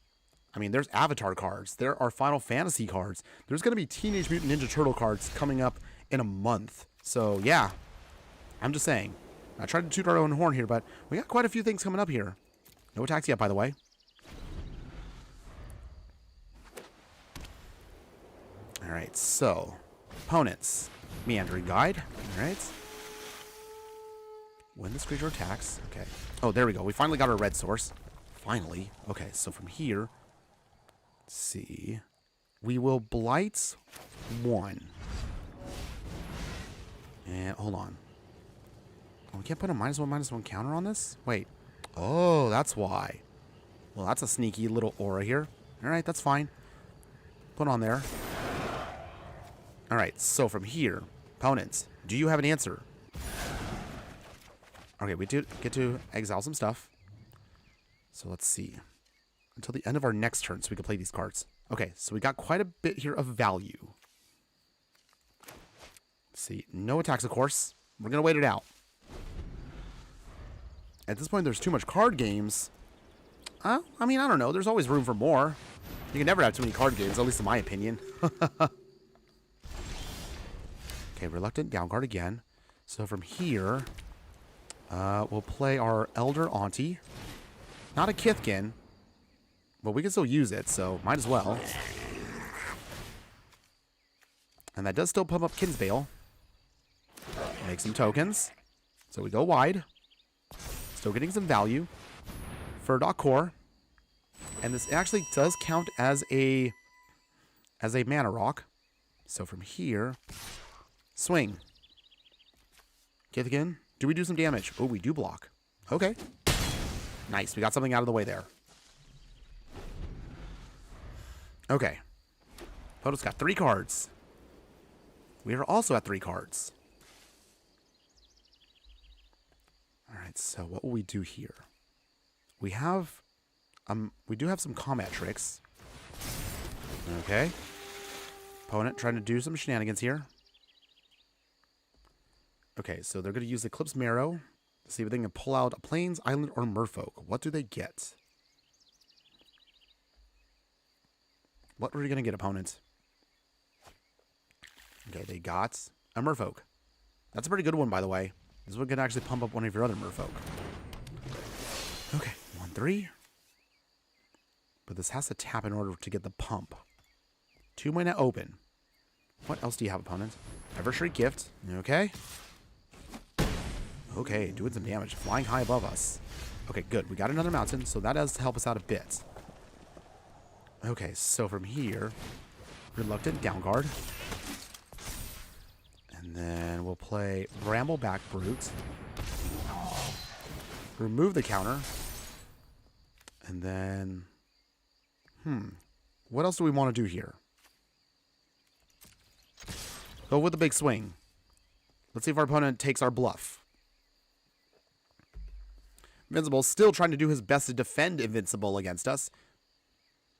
I mean, there's Avatar cards. There are Final Fantasy cards. There's going to be Teenage Mutant Ninja Turtle cards coming up in a month. So, yeah. I'm just saying. I tried to toot our own horn here, but we got quite a few things coming up here. No attacks yet, by the way. Alright, so. Opponents. Meandering Guide. Alright. When this creature attacks. Okay. Oh, there we go. We finally got our red source. Finally. Okay, so from here... Let's see. We will Blight 1. And hold on. Oh, we can't put a -1/-1 counter on this? Wait. Oh, that's why. Well, that's a sneaky little aura here. Alright, that's fine. Put on there. Alright, so from here, opponents, do you have an answer? Okay, we do get to exile some stuff. So let's see. Until the end of our next turn so we can play these cards. Okay, so we got quite a bit here of value. Let's see. No attacks, of course. We're going to wait it out. At this point, there's too much card games. I mean, I don't know. There's always room for more. You can never have too many card games, at least in my opinion. Okay, Reluctant Downguard again. So from here, we'll play our Elder Auntie. Not a Kithkin. But we can still use it, so might as well. And that does still pump up Kinsbale. Make some tokens. So we go wide. Still getting some value. Furdok Core. And this actually does count as a mana rock. So from here, swing. Kithkin. Do we do some damage? Oh, we do block. Okay. Nice. We got something out of the way there. Okay. Poto's got 3 cards. We are also at 3 cards. Alright, so what will we do here? We have... we do have some combat tricks. Okay. Opponent trying to do some shenanigans here. Okay, so they're going to use Eclipse Marrow to see if they can pull out a Plains, Island, or Merfolk. What do they get? What are you going to get, opponent? Okay, they got a Merfolk. That's a pretty good one, by the way. This one can actually pump up one of your other Merfolk. Okay, 1/3. But this has to tap in order to get the pump. 2 mana open. What else do you have, opponent? Evershriek Gift. Okay. Okay, doing some damage. Flying high above us. Okay, good. We got another mountain, so that does help us out a bit. Okay, so from here, Reluctant Downguard. And then we'll play Brambleback Brute. Remove the counter. And then... What else do we want to do here? Go with the big swing. Let's see if our opponent takes our bluff. Invincible still trying to do his best to defend Invincible against us.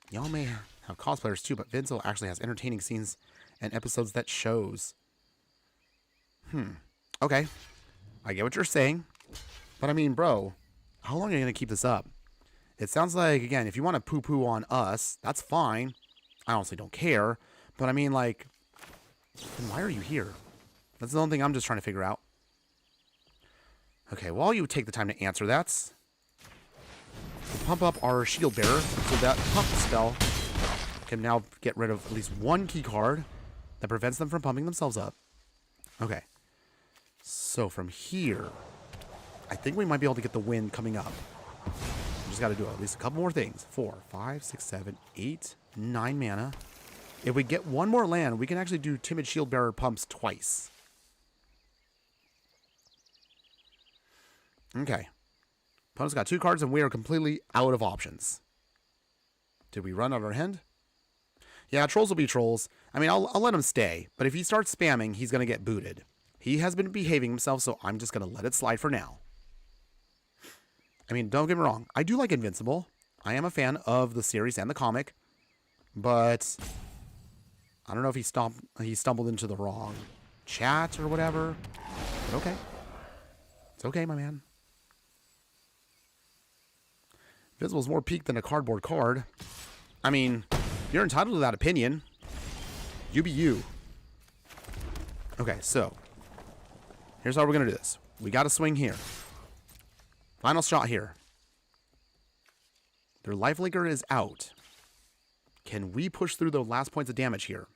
Y'all may have cosplayers too, but Invincible actually has entertaining scenes and episodes that shows. Okay. I get what you're saying. But I mean, bro, how long are you going to keep this up? It sounds like, again, if you want to poo-poo on us, that's fine. I honestly don't care. But I mean, like, then why are you here? That's the only thing I'm just trying to figure out. Okay, while you take the time to answer that, we'll pump up our shield bearer so that pump spell can now get rid of at least one key card that prevents them from pumping themselves up. Okay. So from here, I think we might be able to get the win coming up. We just got to do at least a couple more things. 4, 5, 6, 7, 8, 9 mana. If we get one more land, we can actually do Timid Shield Bearer pumps twice. Okay. Opponent's got 2 cards and we are completely out of options. Did we run out our hand? Yeah, trolls will be trolls. I mean, I'll let him stay. But if he starts spamming, he's going to get booted. He has been behaving himself, so I'm just going to let it slide for now. I mean, don't get me wrong. I do like Invincible. I am a fan of the series and the comic. But I don't know if he stumbled into the wrong chat or whatever. But okay. It's okay, my man. Invincible's more peak than a cardboard card. I mean, you're entitled to that opinion. You be you. Okay, so here's how we're going to do this. We got to swing here. Final shot here. Their lifelinker is out. Can we push through the last points of damage here?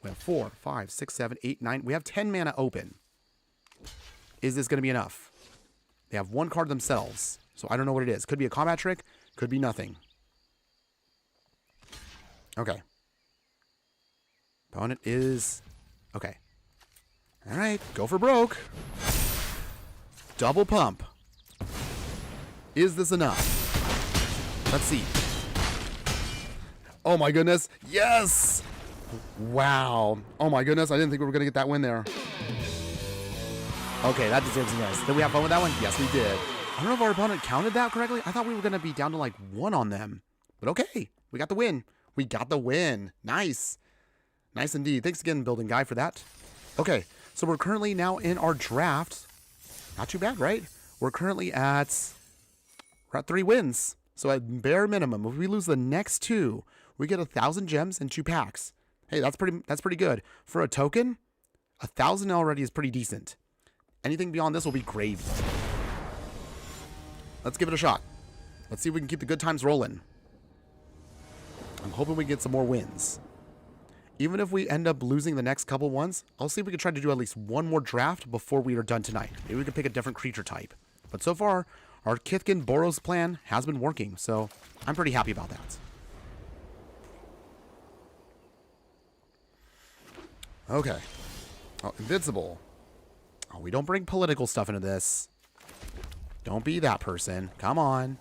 We have 4, 5, 6, 7, 8, 9. We have 10 mana open. Is this going to be enough? They have 1 card themselves. So I don't know what it is. Could be a combat trick. Could be nothing. Okay. Opponent is... Okay. All right. Go for broke. Double pump. Is this enough? Let's see. Oh my goodness. Yes! Wow. Oh my goodness. I didn't think we were going to get that win there. Okay, that deserves a nice. Did we have fun with that one? Yes, we did. I don't know if our opponent counted that correctly. I thought we were going to be down to like 1 on them. But okay. We got the win. We got the win. Nice. Nice indeed. Thanks again, Building Guy, for that. Okay. So we're currently now in our draft. Not too bad, right? We're currently at... We're at 3 wins. So at bare minimum, if we lose the next 2, we get 1,000 gems and 2 packs. Hey, that's pretty good. For a token, 1,000 already is pretty decent. Anything beyond this will be gravy. Let's give it a shot. Let's see if we can keep the good times rolling. I'm hoping we get some more wins. Even if we end up losing the next couple ones, I'll see if we can try to do at least 1 more draft before we are done tonight. Maybe we can pick a different creature type. But so far, our Kithkin Boros plan has been working, so I'm pretty happy about that. Okay. Oh, Invincible. Oh, we don't bring political stuff into this. Don't be that person. Come on.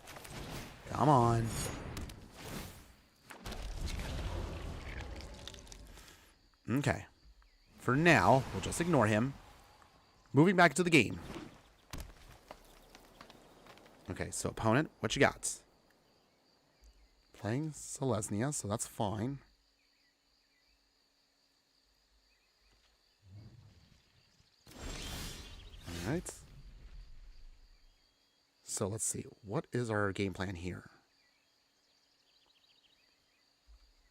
Come on. Okay. For now, we'll just ignore him. Moving back to the game. Okay, so opponent, what you got? Playing Selesnya, so that's fine. Alright. So let's see. What is our game plan here?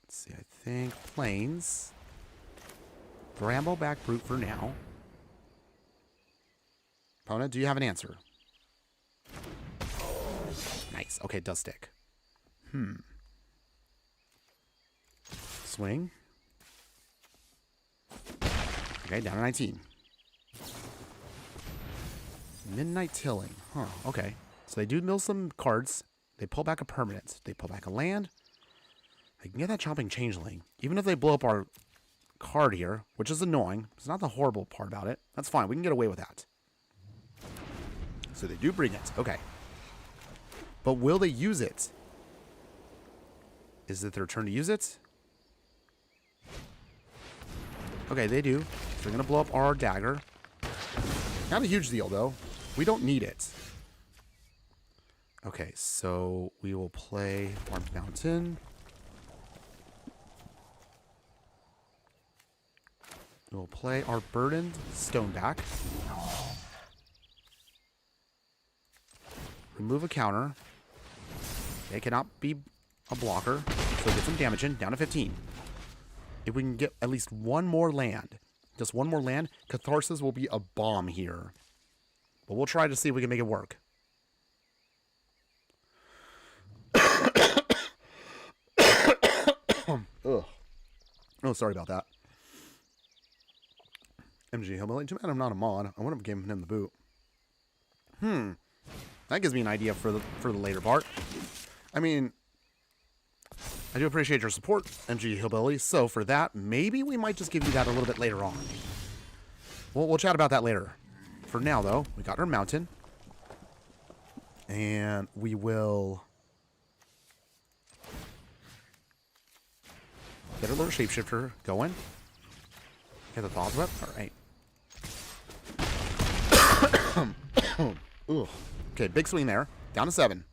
Let's see. I think Plains. Brambleback Brute for now. Opponent, do you have an answer? Nice. Okay, it does stick. Swing. Okay, down to 19. Midnight Tilling. Huh, okay. So they do mill some cards. They pull back a permanent. They pull back a land. They can get that Chopping Changeling. Even if they blow up our card here, which is annoying. It's not the horrible part about it. That's fine. We can get away with that. So they do bring it. Okay. But will they use it? Is it their turn to use it? Okay, they do. So they're going to blow up our dagger. Not a huge deal, though. We don't need it. Okay, so we will play our mountain. We'll play our burdened stoneback. Remove a counter. It cannot be a blocker, so get some damage in, down to 15. If we can get at least one more land, just one more land, Catharsis will be a bomb here. But we'll try to see if we can make it work. Ugh. Oh, sorry about that. MTG Hillbilly. Too bad I'm not a mod. I would have given him the boot. That gives me an idea for the later part. I mean, I do appreciate your support, MTG Hillbilly. So for that, maybe we might just give you that a little bit later on. We'll chat about that later. For now, though, we got our mountain. And we will get our little shapeshifter going. Get the thoughts whip. All right. Ugh. Okay, big swing there. Down to 7.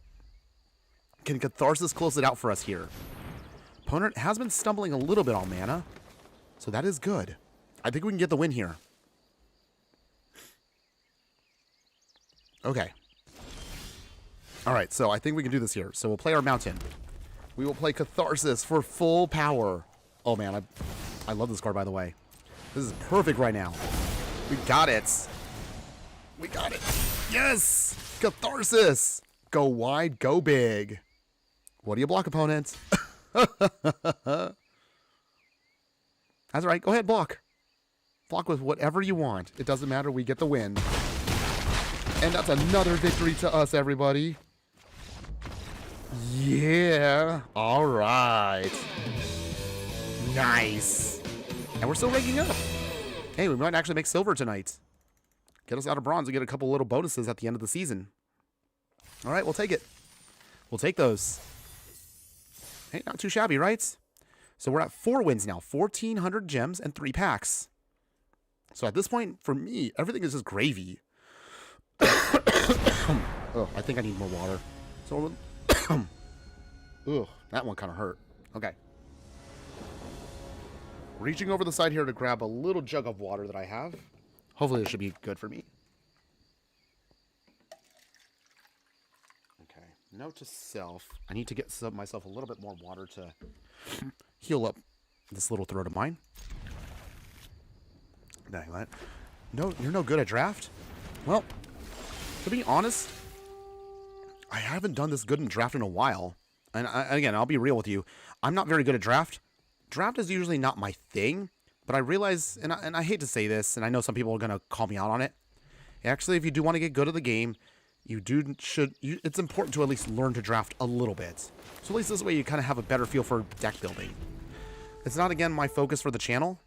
Can Catharsis close it out for us here? Opponent has been stumbling a little bit on mana, so that is good. I think we can get the win here. Okay. All right, so I think we can do this here. So we'll play our mountain. We will play Catharsis for full power. Oh, man, I love this card, by the way. This is perfect right now. We got it. We got it. Yes! Catharsis! Go wide, go big. What do you block, opponents? That's right. Go ahead, block. Block with whatever you want. It doesn't matter. We get the win. And that's another victory to us, everybody. Yeah. All right. Nice. And we're still ranking up. Hey, we might actually make silver tonight. Get us out of bronze and get a couple little bonuses at the end of the season. All right, we'll take it. We'll take those. Hey, not too shabby, right? So we're at 4 wins now. 1,400 gems and 3 packs. So at this point, for me, everything is just gravy. Oh, I think I need more water. So, ugh, that one kind of hurt. Okay. Reaching over the side here to grab a little jug of water that I have. Hopefully this should be good for me. Okay. Note to self. I need to get myself a little bit more water to heal up this little throat of mine. No, you're no good at draft? Well, to be honest, I haven't done this good in draft in a while. And again, I'll be real with you. I'm not very good at draft. Draft is usually not my thing. But I realize, and I hate to say this, and I know some people are going to call me out on it. Actually, if you do want to get good at the game, it's important to at least learn to draft a little bit. So at least this way you kind of have a better feel for deck building. It's not, again, my focus for the channel,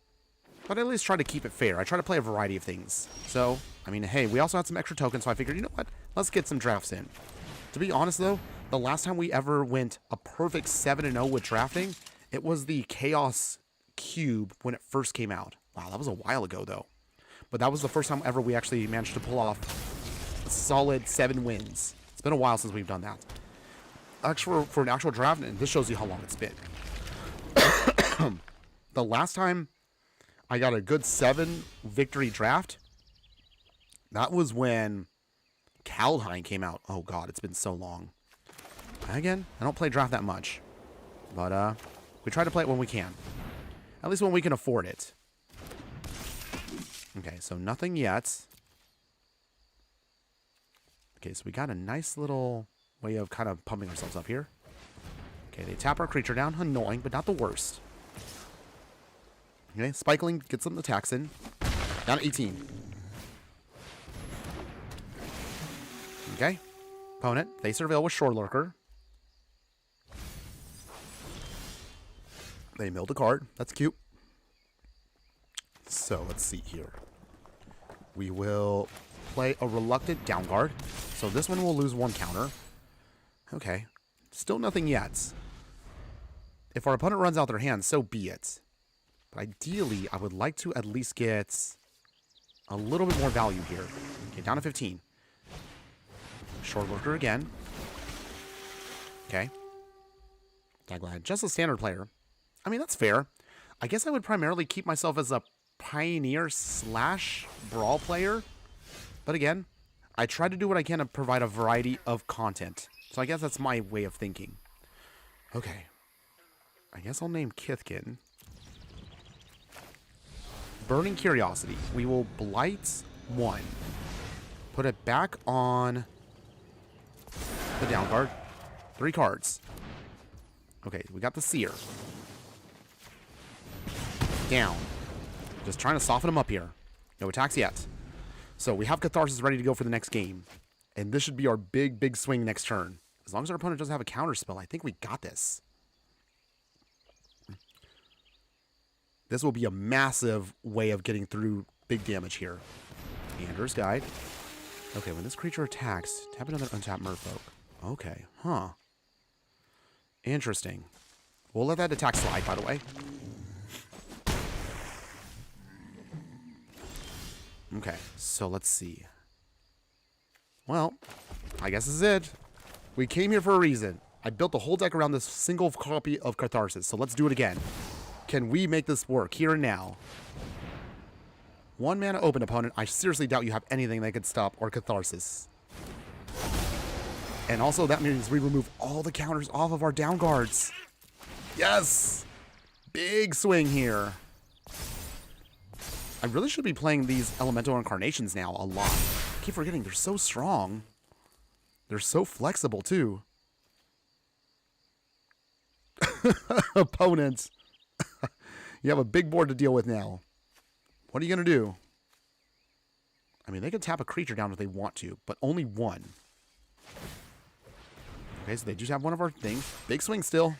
but I at least try to keep it fair. I try to play a variety of things. So, I mean, hey, we also had some extra tokens, so I figured, you know what? Let's get some drafts in. To be honest, though, the last time we ever went a perfect 7-0 with drafting, it was the Chaos Cube when it first came out. Wow, that was a while ago, though. But that was the first time ever we actually managed to pull off a solid 7 wins. It's been a while since we've done that. Actually, for an actual draft, and this shows you how long it's been. The last time I got a good 7 victory draft, that was when Kaldheim came out. Oh god, it's been so long. Again, I don't play draft that much. But we try to play it when we can. At least when we can afford it. Okay, so nothing yet. Okay, so we got a nice little way of kind of pumping ourselves up here. Okay, they tap our creature down. Annoying, but not the worst. Okay, Spikeling gets some attacks in. Down to 18. Okay. Opponent, they surveil with Shore Lurker. They milled a card. That's cute. So, let's see here. We will play a Reluctant down guard. So this one will lose 1 counter. Okay. Still nothing yet. If our opponent runs out their hand, so be it. But ideally, I would like to at least get a little bit more value here. Okay, down to 15. Short lurker again. Okay. Tagline, just a standard player. I mean, that's fair. I guess I would primarily keep myself as a pioneer / brawl player. But again, I try to do what I can to provide a variety of content. So I guess that's my way of thinking. Okay. I guess I'll name Kithkin. Burning Curiosity. We will Blight 1. Put it back on the down card. 3 cards. Okay, we got the Seer. Down. Just trying to soften him up here. No attacks yet. So we have Catharsis ready to go for the next game. And this should be our big swing next turn. As long as our opponent doesn't have a counter spell, I think we got this. This will be a massive way of getting through big damage here. Ander's Guide. Okay, when this creature attacks, tap another untapped Merfolk. Okay, huh. Interesting. We'll let that attack slide, by the way. Okay, so let's see. Well, I guess this is it. We came here for a reason. I built the whole deck around this single copy of Catharsis, so let's do it again. Can we make this work here and now? 1 mana open, opponent. I seriously doubt you have anything that could stop our Catharsis. And also that means we remove all the counters off of our down guards. Yes! Big swing here. I really should be playing these Elemental Incarnations now a lot. I keep forgetting they're so strong. They're so flexible too. Opponents. You have a big board to deal with now. What are you going to do? I mean, they can tap a creature down if they want to, but only 1. Okay, so they just have one of our things. Big swing still.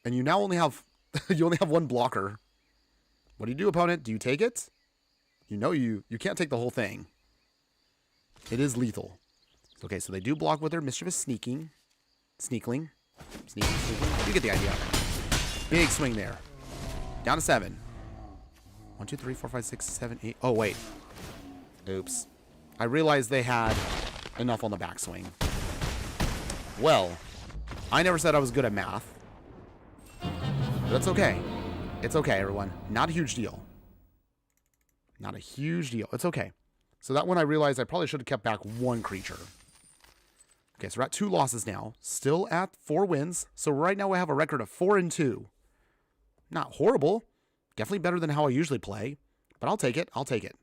And you now only have you only have 1 blocker. What do you do, opponent? Do you take it? You know you can't take the whole thing. It is lethal. Okay, so they do block with their Mischievous Sneakling. Sneaking. You get the idea. Big swing there. Down to 7. 1, 2, 3, 4, 5, 6, 7, 8. Oh, wait. Oops. I realized they had enough on the backswing. Well, I never said I was good at math. But that's okay. It's okay, everyone. Not a huge deal. Not a huge deal. It's okay. So that one I realized I probably should have kept back 1 creature. Okay, so we're at 2 losses now. Still at 4 wins. So right now we have a record of 4-2. Not horrible. Definitely better than how I usually play. But I'll take it. I'll take it.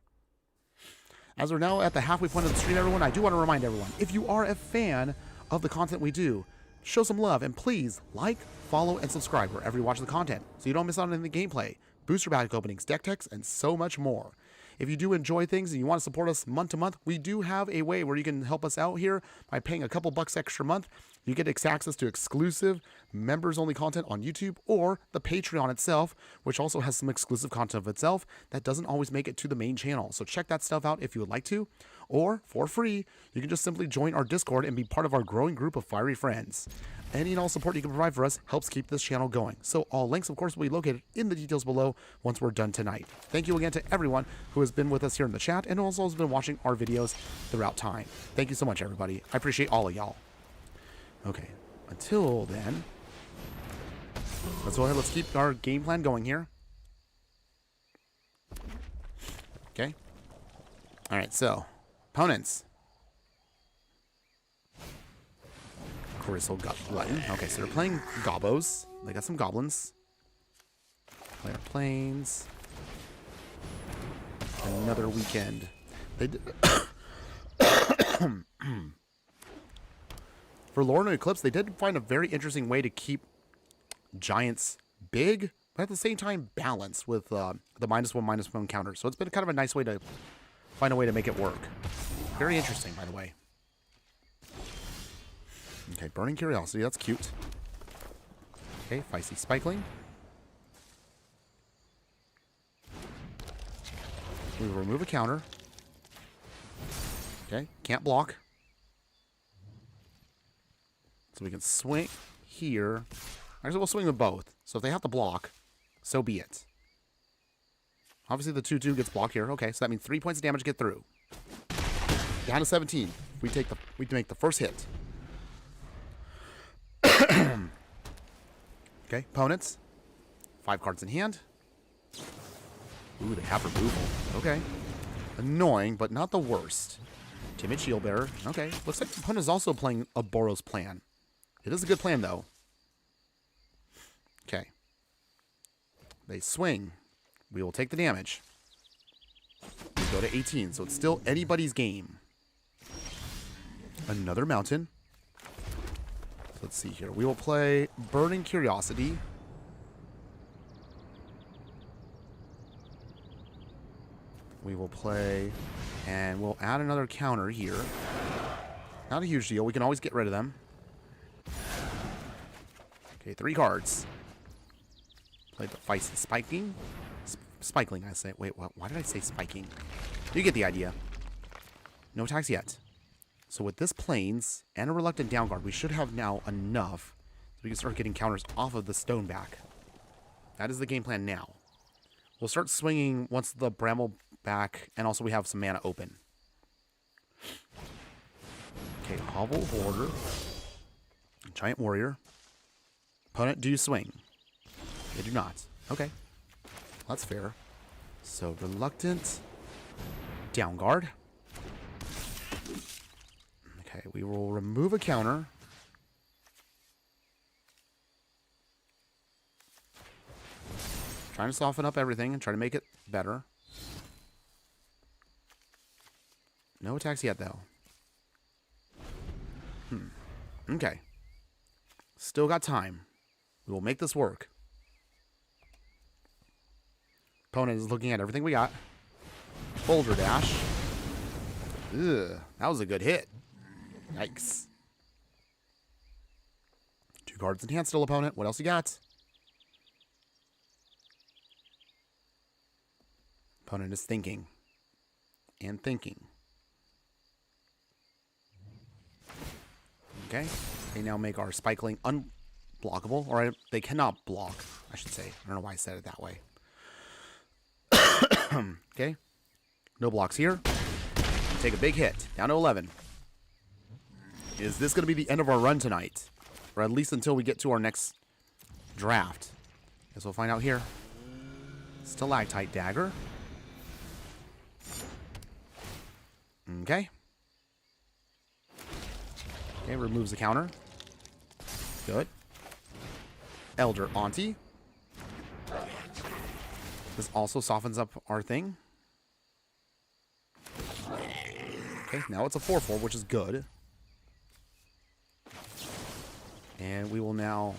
As we're now at the halfway point of the stream, everyone, I do want to remind everyone, if you are a fan of the content we do, show some love, and please like, follow, and subscribe wherever you watch the content so you don't miss out on any gameplay, booster pack openings, deck techs, and so much more. If you do enjoy things and you want to support us month to month, we do have a way where you can help us out here by paying a couple bucks extra a month. You get access to exclusive members-only content on YouTube or the Patreon itself, which also has some exclusive content of itself that doesn't always make it to the main channel. So check that stuff out if you would like to. Or, for free, you can just simply join our Discord and be part of our growing group of fiery friends. Any and all support you can provide for us helps keep this channel going. So all links, of course, will be located in the details below once we're done tonight. Thank you again to everyone who has been with us here in the chat and also has been watching our videos throughout time. Thank you so much, everybody. I appreciate all of y'all. Okay, until then, let's go ahead. Let's keep our game plan going here. Okay. All right, so opponents. Crystal Glutton. Okay, so they're playing Gobos. They got some goblins. Player planes. Another weekend. They did. For Lorwyn Eclipsed, they did find a very interesting way to keep giants big, but at the same time balanced with the -1/-1 counter. So it's been kind of a nice way to find a way to make it work. Very interesting, by the way. Okay, Burning Curiosity, that's cute. Okay, Feisty Spikeling. We will remove a counter. Okay, can't block. So we can swing here. Actually, we'll swing with both. So if they have to block, so be it. Obviously, the 2/2 gets blocked here. Okay, so that means 3 points of damage to get through. Down to 17. We make the first hit. Okay, opponents. 5 cards in hand. Ooh, they have removal. Okay. Annoying, but not the worst. Timid Shield Bearer. Okay. Looks like the opponent is also playing a Boros plan. It is a good plan, though. Okay. They swing. We will take the damage. We go to 18, so it's still anybody's game. Another mountain. Let's see here. We will play Burning Curiosity. We will play, and we'll add another counter here. Not a huge deal. We can always get rid of them. Okay, 3 cards. Play the Feisty Spiking. Spikling, I say. Wait, what? Why did I say spiking? You get the idea. No attacks yet. So with this Plains and a Reluctant Downguard, we should have now enough so we can start getting counters off of the Stoneback. That is the game plan now. We'll start swinging once the Brambleback, and also we have some mana open. Okay, Hovel Hoarder. Giant Warrior. Opponent, do you swing? They do not. Okay. That's fair. So, Reluctant Downguard. Okay, we will remove a counter. Trying to soften up everything and try to make it better. No attacks yet, though. Okay. Still got time. We will make this work. Opponent is looking at everything we got. Boulder Dash. Ugh, that was a good hit. Yikes. 2 cards in hand still, opponent. What else you got? Opponent is thinking. And thinking. Okay. They now make our Spikeling unblockable. Or they cannot block, I should say. I don't know why I said it that way. Okay. No blocks here. Take a big hit. Down to 11. Is this going to be the end of our run tonight? Or at least until we get to our next draft. Guess we'll find out here. Stalactite Dagger. Okay. Okay, removes the counter. Good. Elder Auntie. This also softens up our thing. Okay, now it's a 4/4, which is good. And we will now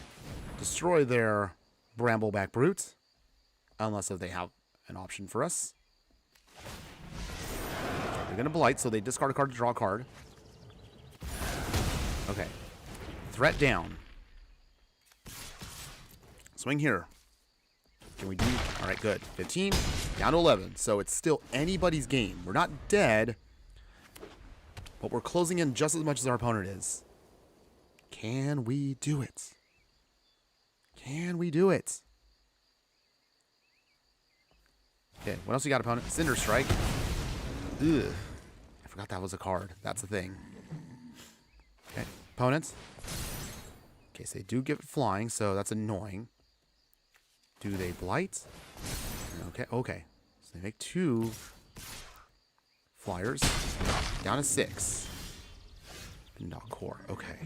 destroy their Brambleback Brute. Unless if they have an option for us. They're going to Blight, so they discard a card to draw a card. Okay. Threat down. Swing here. Can we do... Alright, good. 15. Down to 11. So it's still anybody's game. We're not dead. But we're closing in just as much as our opponent is. Can we do it? Can we do it? Okay, what else you got, opponent? Cinder Strike. Ugh. I forgot that was a card. That's the thing. Okay, opponents. Okay, so they do give it flying, so that's annoying. Do they Blight? Okay, okay. So they make 2 flyers. Down to 6. Not core. Okay.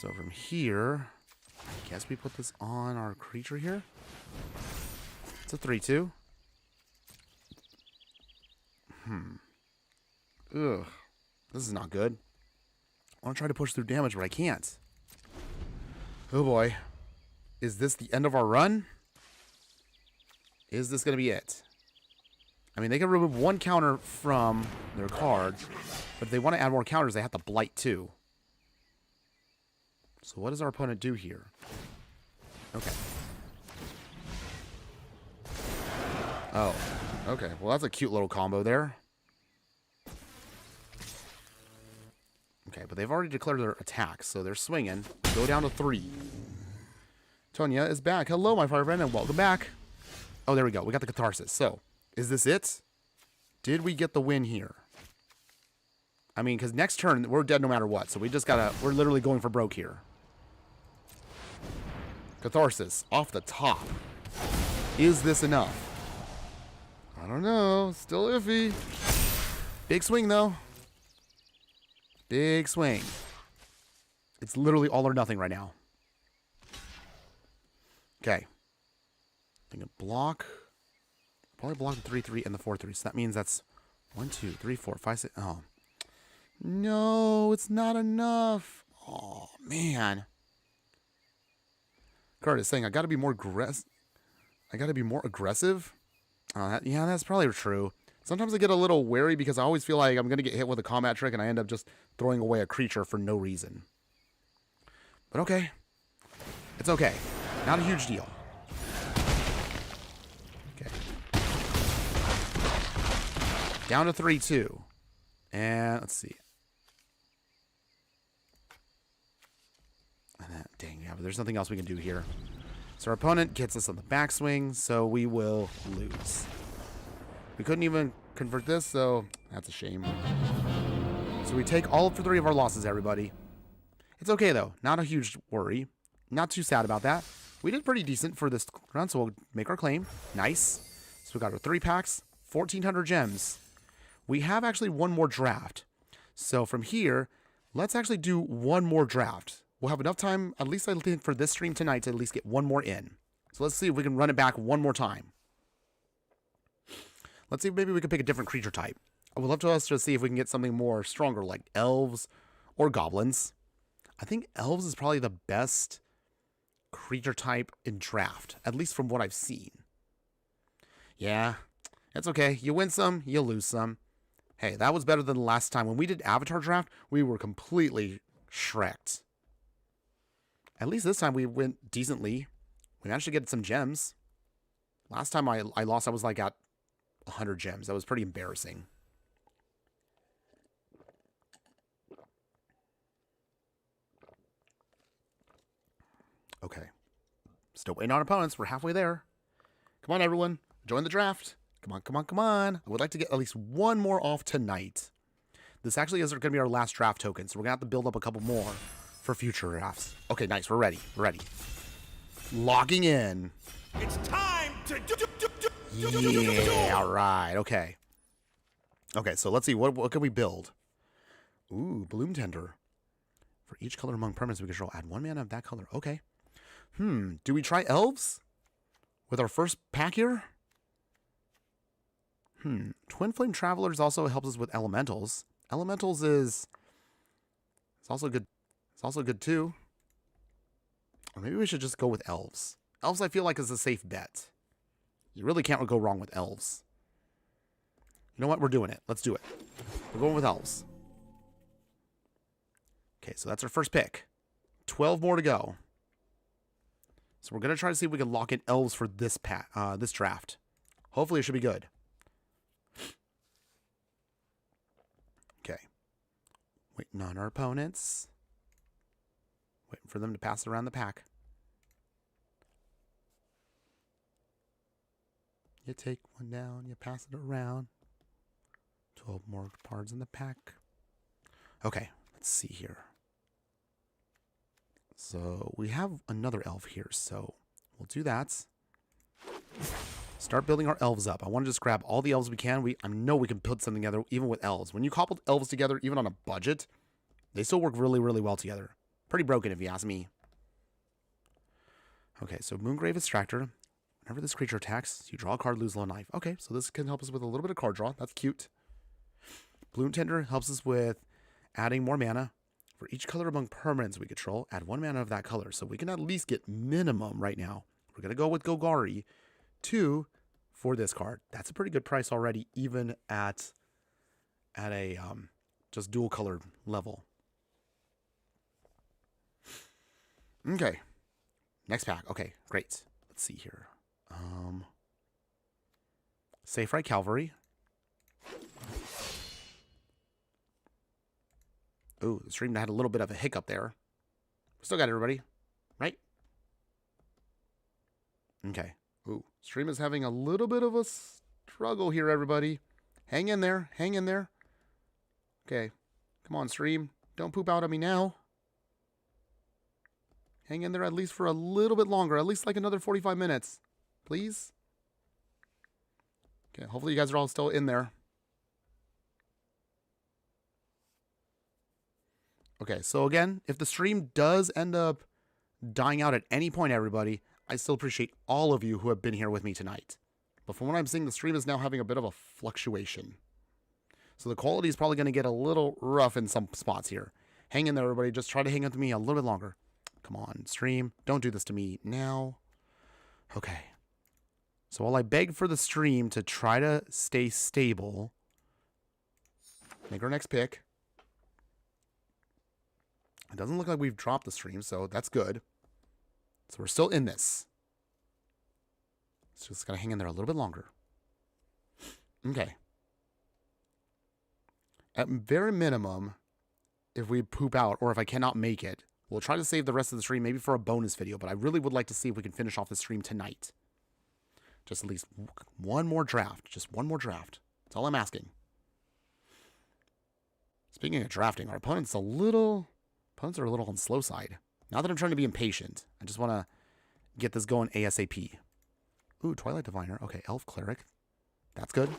So from here, I guess we put this on our creature here. It's a 3/2. Ugh. This is not good. I want to try to push through damage, but I can't. Oh boy. Is this the end of our run? Is this going to be it? I mean, they can remove 1 counter from their card, but if they want to add more counters, they have to Blight 2. So what does our opponent do here? Okay. Oh, okay. Well, that's a cute little combo there. Okay, but they've already declared their attack, so they're swinging. Go down to 3. Tonya is back. Hello, my fire friend, and welcome back. Oh, there we go. We got the Catharsis. So, is this it? Did we get the win here? I mean, because next turn, we're dead no matter what. So we just gotta... We're literally going for broke here. Catharsis, off the top. Is this enough? I don't know. Still iffy. Big swing, though. Big swing. It's literally all or nothing right now. Okay. I think a block. Probably block the 3-3 and the 4-3. So that means that's 1, 2, 3, 4, 5, 6. Oh. No, it's not enough. Oh, man. Card is saying I got to be more aggressive. Yeah, that's probably true. Sometimes I get a little wary because I always feel like I'm going to get hit with a combat trick and I end up just throwing away a creature for no reason. But okay. It's okay. Not a huge deal. Okay. Down to 3-2. And let's see. Dang, yeah, but there's nothing else we can do here. So our opponent gets us on the backswing, so we will lose. We couldn't even convert this, so that's a shame. So we take all 3 of our losses, everybody. It's okay, though. Not a huge worry. Not too sad about that. We did pretty decent for this run, so we'll make our claim. Nice. So we got our 3 packs, 1,400 gems. We have actually one more draft. So from here, let's actually do one more draft. We'll have enough time, at least I think, for this stream tonight to at least get one more in. So let's see if we can run it back one more time. Let's see if maybe we can pick a different creature type. I would love to us to see if we can get something more stronger, like elves or goblins. I think elves is probably the best creature type in draft, at least from what I've seen. Yeah, it's okay. You win some, you lose some. Hey, that was better than the last time. When we did Avatar Draft, we were completely shreked. At least this time we went decently. We managed to get some gems. Last time I lost, I was like at 100 gems. That was pretty embarrassing. Okay. Still waiting on opponents. We're halfway there. Come on, everyone. Join the draft. Come on, come on, come on. I would like to get at least one more off tonight. This actually is going to be our last draft token, so we're going to have to build up a couple more for future drafts. Okay, nice. We're ready. We're ready. Logging in. It's time to Yeah, all right. Okay. Okay, so let's see. What can we build? Ooh, Bloom Tender. For each color among permanents we control, add 1 mana of that color. Okay. Do we try elves with our first pack here? Twin Flame Travelers also helps us with elementals. Elementals it's also good. It's also good too. Or maybe we should just go with elves. Elves I feel like is a safe bet. You really can't go wrong with elves. You know what? We're doing it. Let's do it. We're going with elves. Okay, so that's our first pick. 12 more to go. So we're going to try to see if we can lock in elves for this this draft. Hopefully it should be good. Okay. Waiting on our opponents. Waiting for them to pass it around the pack. You take one down, you pass it around. 12 more cards in the pack. Okay, let's see here. So we have another elf here, so we'll do that. Start building our elves up. I want to just grab all the elves we can. I know we can put something together even with elves. When you couple elves together, even on a budget, they still work really, really well together. Pretty broken if you ask me. Okay, so Moongrave Extractor. Whenever this creature attacks, you draw a card, lose low knife. Okay, so this can help us with a little bit of card draw. That's cute. Bloom Tender helps us with adding more mana. For each color among permanents we control, add 1 mana of that color. So we can at least get minimum right now. We're going to go with Golgari 2 for this card. That's a pretty good price already, even at a just dual colored level. Okay. Next pack. Okay, great. Let's see here. Safe Right Cavalry. Ooh, the stream had a little bit of a hiccup there. Still got everybody, right? Okay. Ooh, stream is having a little bit of a struggle here, everybody. Hang in there. Hang in there. Okay. Come on, stream. Don't poop out on me now. Hang in there at least for a little bit longer. At least like another 45 minutes. Please? Okay, hopefully you guys are all still in there. Okay, so again, if the stream does end up dying out at any point, everybody, I still appreciate all of you who have been here with me tonight. But from what I'm seeing, the stream is now having a bit of a fluctuation. So the quality is probably going to get a little rough in some spots here. Hang in there, everybody. Just try to hang with me a little bit longer. Come on, stream. Don't do this to me now. Okay. So while I beg for the stream to try to stay stable, make our next pick. It doesn't look like we've dropped the stream, so that's good. So we're still in this. So just gotta hang in there a little bit longer. Okay. At very minimum, if we poop out or if I cannot make it, we'll try to save the rest of the stream maybe for a bonus video, but I really would like to see if we can finish off the stream tonight. Just at least one more draft. Just one more draft. That's all I'm asking. Speaking of drafting, our opponents are a little on the slow side. Not that I'm trying to be impatient. I just want to get this going ASAP. Ooh, Twilight Diviner. Okay, Elf Cleric. That's good.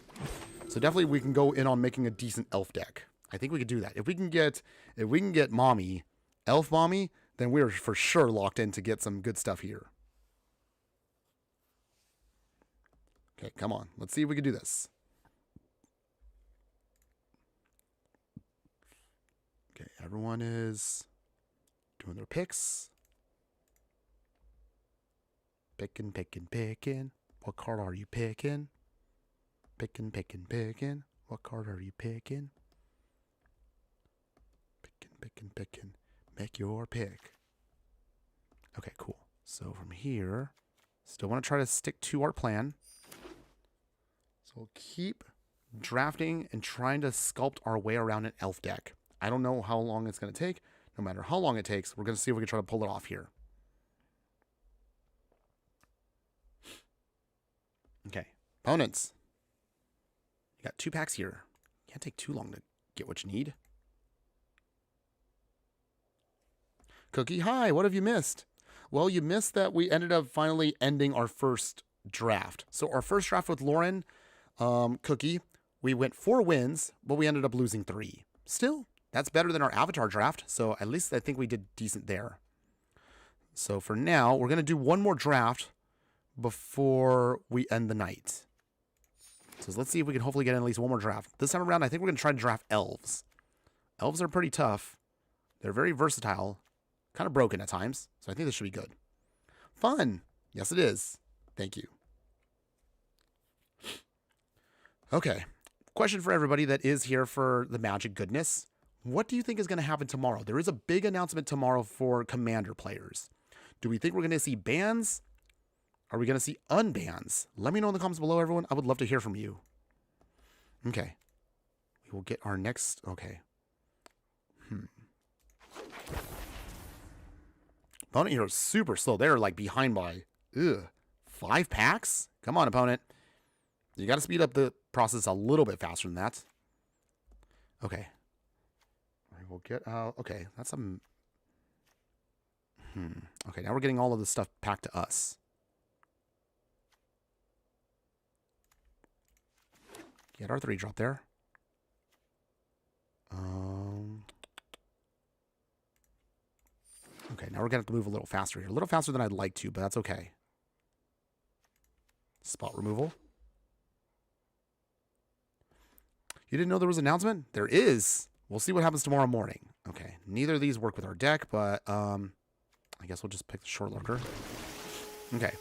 So definitely we can go in on making a decent elf deck. I think we could do that. If we can get Mommy, Elf Mommy, then we're for sure locked in to get some good stuff here. Okay, come on. Let's see if we can do this. Okay, everyone is doing their picks. Picking. What card are you picking? Picking. What card are you picking? Picking. Make your pick. Okay, cool. So from here, still want to try to stick to our plan. So we'll keep drafting and trying to sculpt our way around an elf deck. I don't know how long it's going to take. No matter how long it takes, we're going to see if we can try to pull it off here. Okay. Opponents. You got 2 packs here. Can't take too long to get what you need. Cookie, hi. What have you missed? Well, you missed that we ended up finally ending our first draft. So our first draft with Lorwyn, Cookie, we went 4 wins, but we ended up losing 3. Still, that's better than our Avatar draft, so at least I think we did decent there. So for now, we're going to do one more draft before we end the night. So let's see if we can hopefully get in at least one more draft. This time around, I think we're going to try to draft elves. Elves are pretty tough. They're very versatile. Kind of broken at times, so I think this should be good. Fun! Yes, it is. Thank you. Okay. Question for everybody that is here for the Magic goodness. What do you think is going to happen tomorrow? There is a big announcement tomorrow for Commander players. Do we think we're going to see bans? Are we going to see unbans? Let me know in the comments below, everyone. I would love to hear from you. Okay. We will get our next... Okay. Opponent here is super slow. They're like behind by 5 packs? Come on, opponent. You got to speed up the process a little bit faster than that. Okay. We'll get out. Okay, that's some... Okay, now we're getting all of this stuff packed to us. Get our 3-drop there. Okay, now we're going to have to move a little faster here. A little faster than I'd like to, but that's okay. Spot removal. You didn't know there was an announcement? There is. We'll see what happens tomorrow morning. Okay, neither of these work with our deck, but I guess we'll just pick the short lurker. Okay.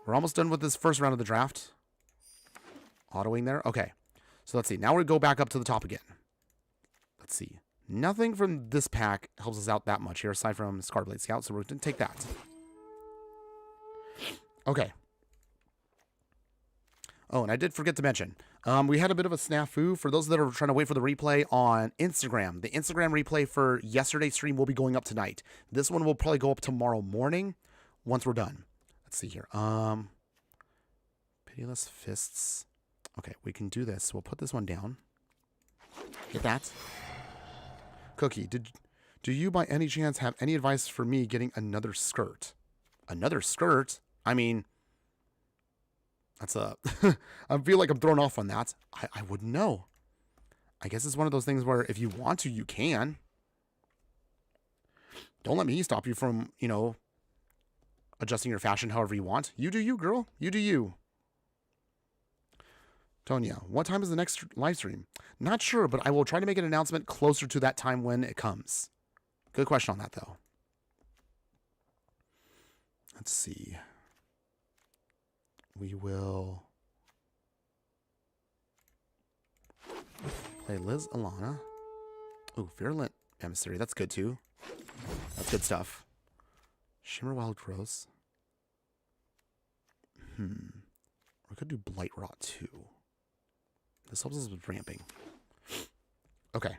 We're almost done with this first round of the draft. Autoing there. Okay. So let's see. Now we go back up to the top again. Let's see. Nothing from this pack helps us out that much here, aside from Scarblade Scout, so we're going to take that. Okay. Oh, and I did forget to mention, We had a bit of a snafu. For those that are trying to wait for the replay on Instagram, the Instagram replay for yesterday's stream will be going up tonight. This one will probably go up tomorrow morning once we're done. Let's see here. Pitiless Fists. Okay, we can do this. We'll put this one down. Get that. Cookie, do you by any chance have any advice for me getting another skirt? Another skirt? I mean, that's a... I feel like I'm thrown off on that. I wouldn't know. I guess it's one of those things where if you want to, you can. Don't let me stop you from, you know, adjusting your fashion however you want. You do you, girl. You do you. Tonya, what time is the next live stream? Not sure, but I will try to make an announcement closer to that time when it comes. Good question on that, though. Let's see. We will play Liz Alana. Ooh, Virulent Emissary. That's good, too. That's good stuff. Shimmer Wild Rose. We could do Blight Rot, too. This helps us with ramping. Okay.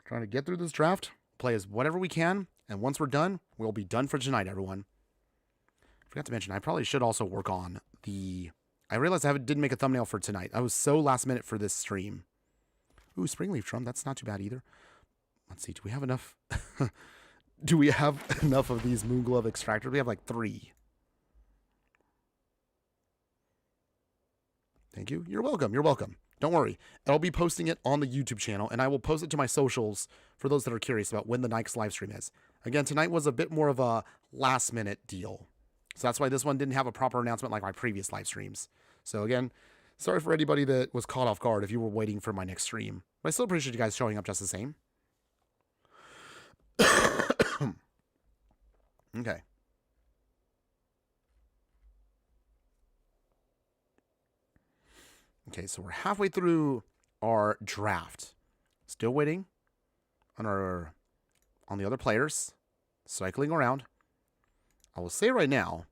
Trying to get through this draft. Play as whatever we can. And once we're done, we'll be done for tonight, everyone. Forgot to mention, I probably should also work on the... I realized I didn't make a thumbnail for tonight. I was so last minute for this stream. Ooh, Springleaf Drum. That's not too bad either. Let's see. Do we have enough? Do we have enough of these Moonglove Extractors? We have like 3. Thank you. You're welcome. You're welcome. Don't worry. I'll be posting it on the YouTube channel, and I will post it to my socials for those that are curious about when the next live stream is. Again, tonight was a bit more of a last-minute deal. So that's why this one didn't have a proper announcement like my previous live streams. So again, sorry for anybody that was caught off guard if you were waiting for my next stream. But I still appreciate you guys showing up just the same. Okay. Okay, so we're halfway through our draft. Still waiting on the other players. Cycling around. I will say right now,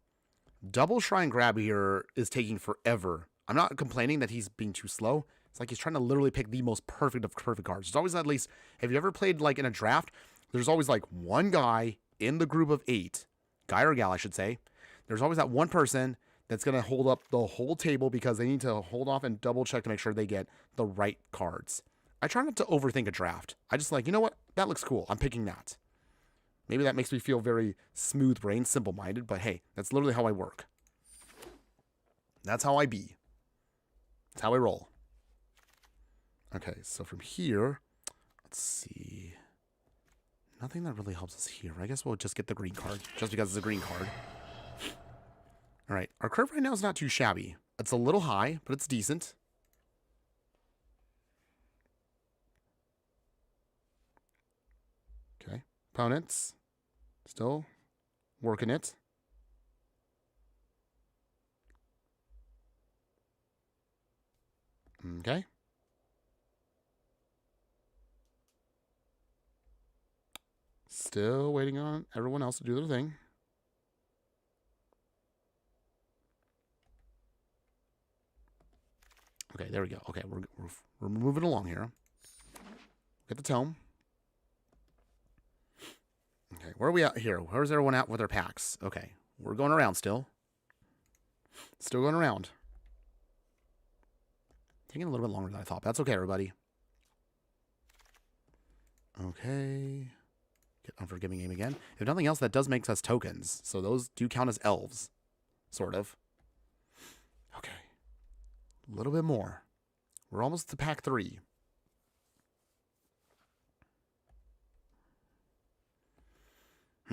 Double Shrine Grab here is taking forever. I'm not complaining that he's being too slow. It's like he's trying to literally pick the most perfect of perfect cards. There's always at least, have you ever played like in a draft? There's always like one guy in the group of 8, guy or gal I should say. There's always that one person that's going to hold up the whole table because they need to hold off and double check to make sure they get the right cards. I try not to overthink a draft. I just like, you know what? That looks cool. I'm picking that. Maybe that makes me feel very smooth-brained, simple-minded, but hey, that's literally how I work. That's how I be. That's how I roll. Okay, so from here, let's see. Nothing that really helps us here. I guess we'll just get the green card, just because it's a green card. All right, our curve right now is not too shabby. It's a little high, but it's decent. Okay, opponents still working it. Okay. Still waiting on everyone else to do their thing. Okay, there we go. Okay, we're moving along here. Get the tome. Okay, where are we at here? Where's everyone at with their packs? Okay, we're going around still. Still going around. Taking a little bit longer than I thought. That's okay, everybody. Okay. Get Unforgiving Aim again. If nothing else, that does make us tokens. So those do count as elves. Sort of. Okay. A little bit more. We're almost to pack 3.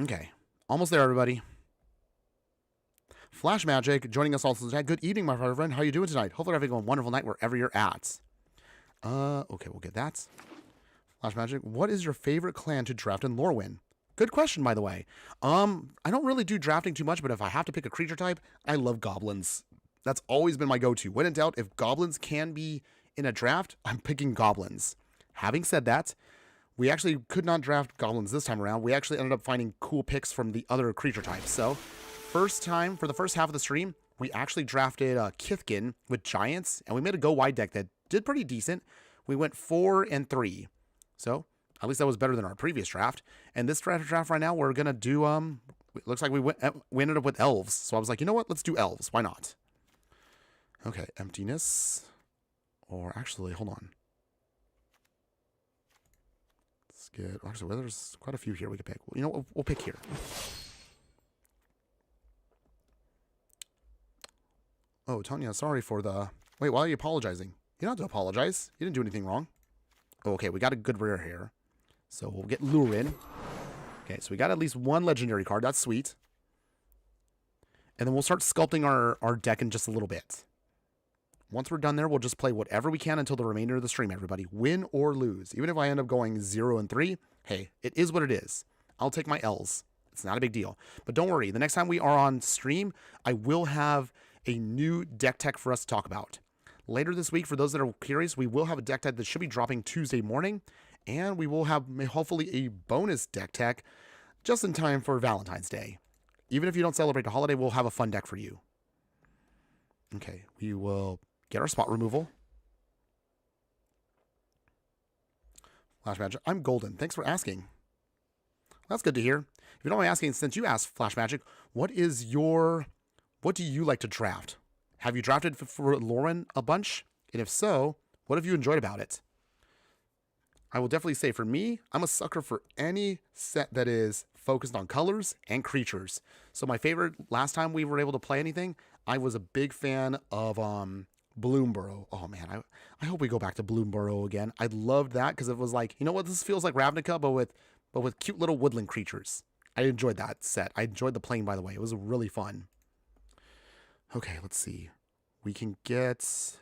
Okay. Almost there, everybody. Flash Magic joining us also today. Good evening, my friend. How are you doing tonight? Hopefully you're having a wonderful night wherever you're at. Okay, we'll get that. Flash Magic. What is your favorite clan to draft in Lorwyn? Good question, by the way. I don't really do drafting too much, but if I have to pick a creature type, I love goblins. That's always been my go-to. When in doubt, if goblins can be in a draft, I'm picking goblins. Having said that, we actually could not draft goblins this time around. We actually ended up finding cool picks from the other creature types. So, first time, for the first half of the stream, we actually drafted Kithkin with Giants, and we made a go wide deck that did pretty decent. We went 4 and 3. So, at least that was better than our previous draft. And this draft right now, we're going to do, it looks like we ended up with elves. So I was like, you know what? Let's do elves. Why not? Okay, emptiness. Or actually, hold on. Let's get, actually, well, there's quite a few here we could pick. Well, you know what? We'll pick here. Oh, Tanya, sorry for the... Wait, why are you apologizing? You don't have to apologize. You didn't do anything wrong. Oh, okay, we got a good rare here. So we'll get Lorwyn. Okay, so we got at least one legendary card. That's sweet. And then we'll start sculpting our deck in just a little bit. Once we're done there, we'll just play whatever we can until the remainder of the stream, everybody. Win or lose. Even if I end up going 0 and 3, hey, it is what it is. I'll take my L's. It's not a big deal. But don't worry, the next time we are on stream, I will have a new deck tech for us to talk about. Later this week, for those that are curious, we will have a deck tech that should be dropping Tuesday morning, and we will have hopefully a bonus deck tech just in time for Valentine's Day. Even if you don't celebrate the holiday, we'll have a fun deck for you. Okay, we will get our spot removal. Flash Magic. I'm golden. Thanks for asking. That's good to hear. If you don't mind asking, since you asked Flash Magic, what do you like to draft? Have you drafted for Lorwyn a bunch? And if so, what have you enjoyed about it? I will definitely say for me, I'm a sucker for any set that is focused on colors and creatures. So my favorite, last time we were able to play anything, I was a big fan of Bloomburrow. Oh man, I hope we go back to Bloomburrow again. I loved that because it was like, you know what, this feels like Ravnica, but with cute little woodland creatures. I enjoyed that set. I enjoyed the playing, by the way. It was really fun. Okay, let's see. We can get...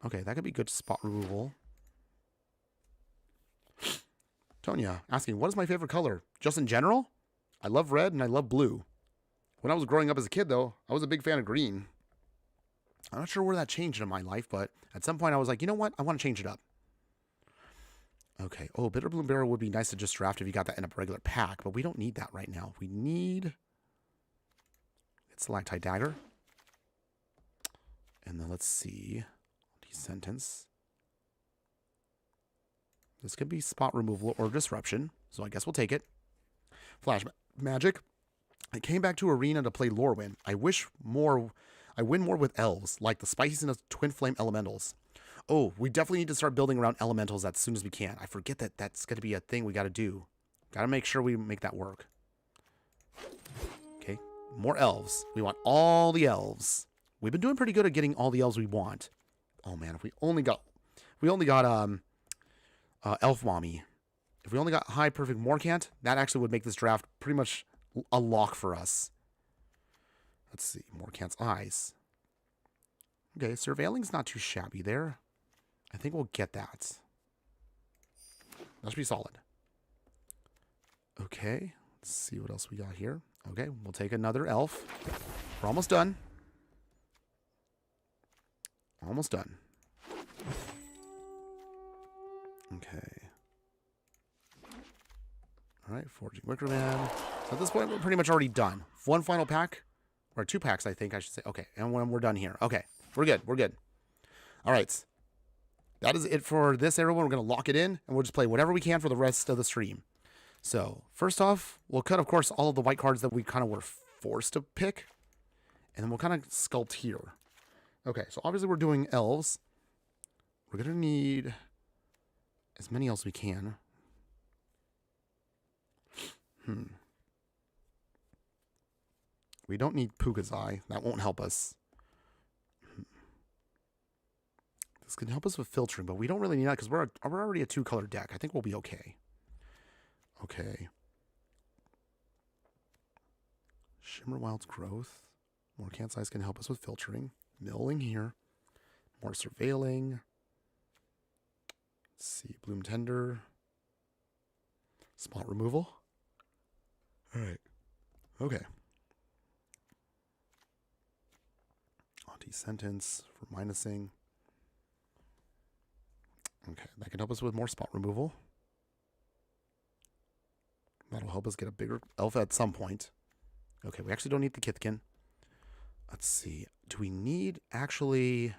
Okay, that could be good spot removal. Tonya asking, what is my favorite color? Just in general? I love red and I love blue. When I was growing up as a kid, though, I was a big fan of green. I'm not sure where that changed in my life, but at some point I was like, you know what? I want to change it up. Okay. Oh, Bitter Bloomberry would be nice to just draft if you got that in a regular pack, but we don't need that right now. We need... Stalactite Dagger. And then let's see. Desentence. This could be spot removal or disruption, so I guess we'll take it. Flash Magic. I came back to Arena to play Lorwyn. I win more with elves, like the spiciness of Twin Flame Elementals. Oh, we definitely need to start building around elementals as soon as we can. I forget that that's going to be a thing we got to do. Got to make sure we make that work. Okay. More elves. We want all the elves. We've been doing pretty good at getting all the elves we want. Oh man, if we only got Elf Mommy. If we only got High Perfect Morcant, that actually would make this draft pretty much a lock for us. Let's see, Morcant's Eyes. Okay, Surveilling's not too shabby there. I think we'll get that. That should be solid. Okay, let's see what else we got here. Okay, we'll take another elf. We're almost done. Almost done. Okay. All right, Forging Wickerman. So at this point, we're pretty much already done. One final pack, or 2 packs, I think I should say. Okay, and when we're done here. Okay, we're good. We're good. All right. That is it for this, everyone. We're going to lock it in, and we'll just play whatever we can for the rest of the stream. So, first off, we'll cut, of course, all of the white cards that we kind of were forced to pick. And then we'll kind of sculpt here. Okay, so obviously we're doing elves. We're going to need as many elves as we can. We don't need Puga's Eye. That won't help us. This can help us with filtering, but we don't really need that because we're already a 2-color deck. I think we'll be okay. Okay. Shimmerwild's Growth. More Morcant's Eyes can help us with filtering. Milling here. More Surveilling. Let's see. Bloom Tender. Spot Removal. Alright. Okay. Anti-Sentence for minusing. Okay, that can help us with more spot removal. That'll help us get a bigger elf at some point. Okay, we actually don't need the Kithkin. Let's see. Do we need actually...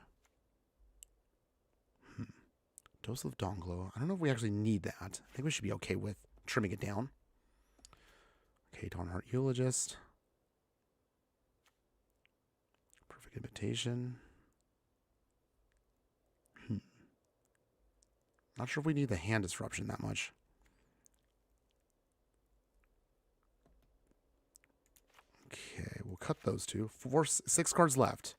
Dose of Donglo. I don't know if we actually need that. I think we should be okay with trimming it down. Okay, Dawnheart Eulogist. Perfect Imitation. Not sure if we need the hand disruption that much. Okay, we'll cut those two. 6 cards left.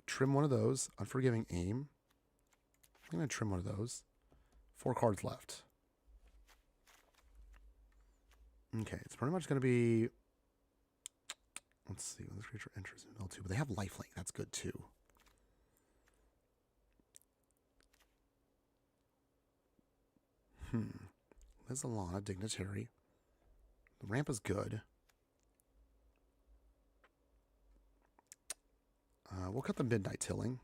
Trim one of those. Unforgiving Aim. I'm going to trim one of those. 4 cards left. Okay, it's pretty much going to be... Let's see. When this creature enters in mill 2. But they have lifelink. That's good too. There's Alana, Dignitary. The ramp is good. We'll cut the Midnight Tilling.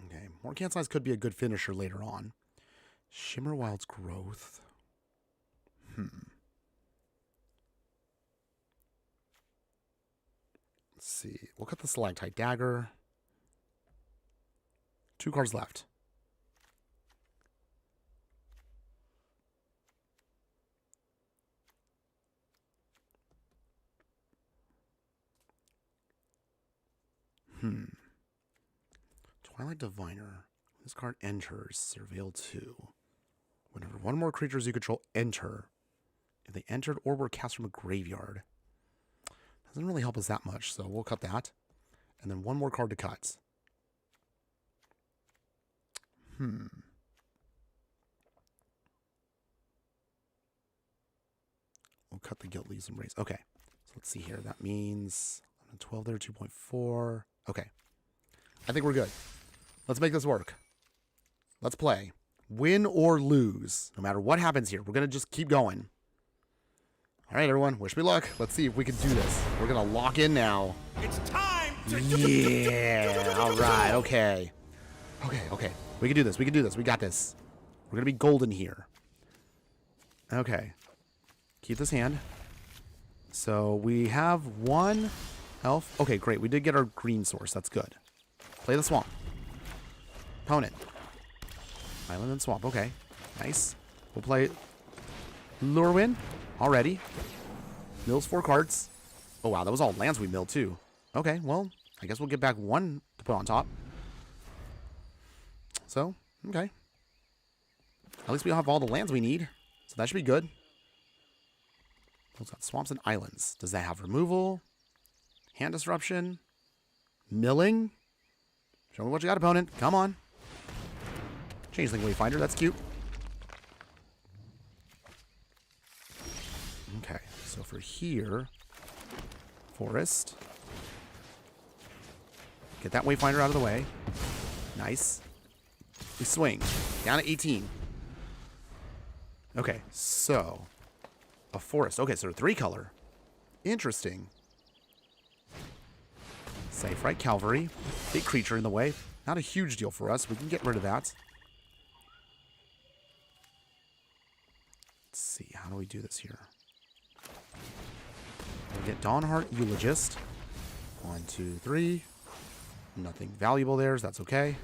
Okay, Morkan Size could be a good finisher later on. Shimmer Wild's Growth. Let's see. We'll cut the Stalactite Dagger. 2 cards left. Twilight Diviner. This card enters. Surveil 2. Whenever one or more creatures you control enter, if they entered or were cast from a graveyard. Doesn't really help us that much, so we'll cut that. And then one more card to cut. We'll cut the Guild Leaves Embrace. Okay. So let's see here. That means 12 there, 2.4. Okay. I think we're good. Let's make this work. Let's play. Win or lose. No matter what happens here, we're going to just keep going. All right, everyone. Wish me luck. Let's see if we can do this. We're going to lock in now. It's time to... Yeah. All right. Okay. Okay. We can do this. We got this. We're going to be golden here. Okay. Keep this hand. So we have 1 health. Okay, great. We did get our green source. That's good. Play the swamp. Opponent. Island and swamp. Okay. Nice. We'll play Lorwyn already. Mills 4 cards. Oh, wow. That was all lands we milled, too. Okay, well, I guess we'll get back 1 to put on top. So, okay. At least we have all the lands we need. So that should be good. Those got swamps and islands. Does that have removal? Hand disruption? Milling? Show me what you got, opponent. Come on. Changeling Wayfinder. That's cute. Okay. So for here, forest. Get that Wayfinder out of the way. Nice. We swing. Down to 18. Okay. So, a forest. Okay, so 3 color. Interesting. Safe, Cavalry. Big creature in the way. Not a huge deal for us. We can get rid of that. Let's see. How do we do this here? We'll get Dawnheart Eulogist. 1, 2, 3. Nothing valuable there, so that's okay.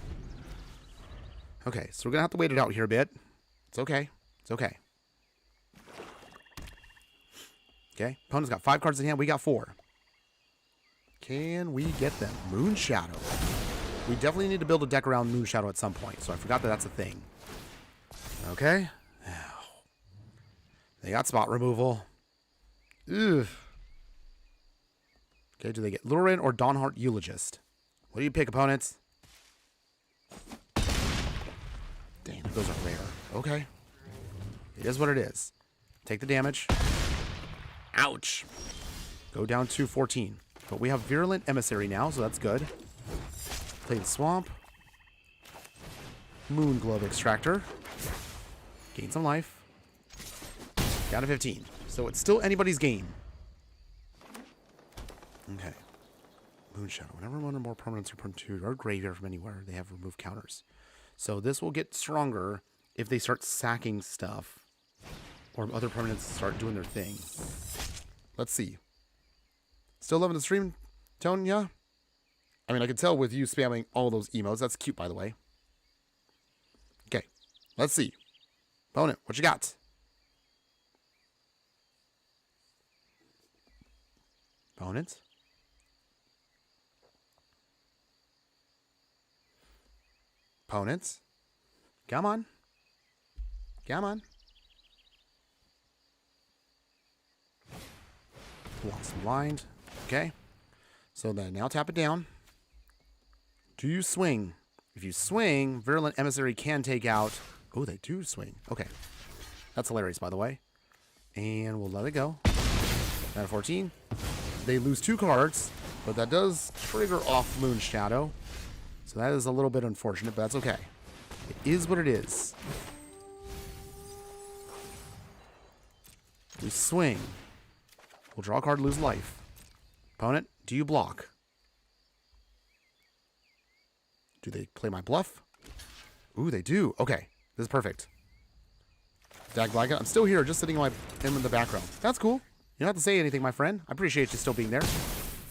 Okay, so we're going to have to wait it out here a bit. It's okay. It's okay. Okay, opponent's got 5 cards in hand. We got 4. Can we get them? Moonshadow. We definitely need to build a deck around Moonshadow at some point, so I forgot that that's a thing. Okay. They got spot removal. Ugh. Okay, do they get Lorwyn or Dawnheart Eulogist? What do you pick, opponents? Damn, those are rare. Okay. It is what it is. Take the damage. Ouch. Go down to 14. But we have Virulent Emissary now, so that's good. Play the swamp. Moon Glove Extractor. Gain some life. Down to 15. So it's still anybody's game. Okay. Moonshadow. Whenever one or more permanents are put to our graveyard from anywhere, they have removed counters. So this will get stronger if they start sacking stuff. Or other permanents start doing their thing. Let's see. Still loving the stream tone, yeah? I mean, I can tell with you spamming all those emotes. That's cute, by the way. Okay, let's see. Opponent, what you got? Opponent. Opponents. Come on. Come on. Lost blind. Okay. So then now tap it down. Do you swing? If you swing, Virulent Emissary can take out... Oh, they do swing. Okay. That's hilarious, by the way. And we'll let it go. Down to 14. They lose 2 cards, but that does trigger off Moon Shadow. So that is a little bit unfortunate, but that's okay. It is what it is. We swing. We'll draw a card, lose life. Opponent, do you block? Do they play my bluff? Ooh, they do. Okay, this is perfect. Dag Black, I'm still here, just sitting in the background. That's cool. You don't have to say anything, my friend. I appreciate you still being there.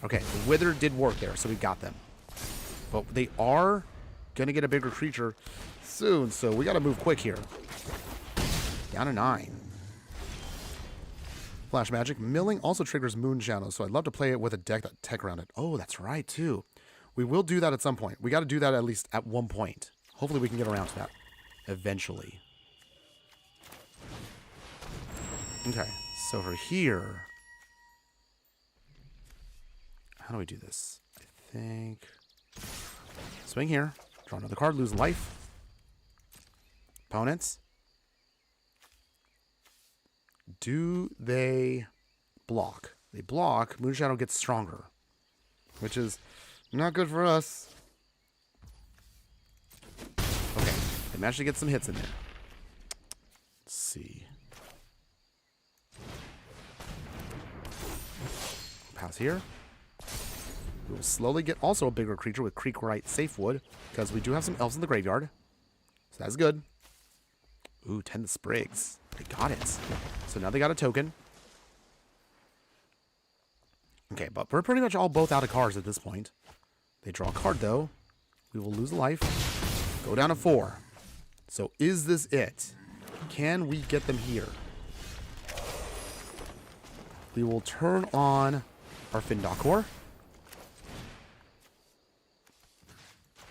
Okay, the Wither did work there, so we got them. But they are going to get a bigger creature soon, so we got to move quick here. Down to 9. Flash Magic. Milling also triggers Moon Shadow, so I'd love to play it with a deck that tech around it. Oh, that's right, too. We will do that at some point. We got to do that at least at one point. Hopefully we can get around to that eventually. Okay, so over here... How do we do this? I think... Swing here. Draw another card, lose life. Opponents. Do they block? They block. Moon Shadow gets stronger, which is not good for us. Okay, they managed to get some hits in there. Let's see. Pass here. We will slowly get also a bigger creature with Creekwright Safewood, because we do have some elves in the graveyard. So that's good. Ooh, 10 Sprigs. They got it. So now they got a token. Okay, but we're pretty much all both out of cards at this point. They draw a card, though. We will lose a life. Go down to 4. So is this it? Can we get them here? We will turn on our Findakor.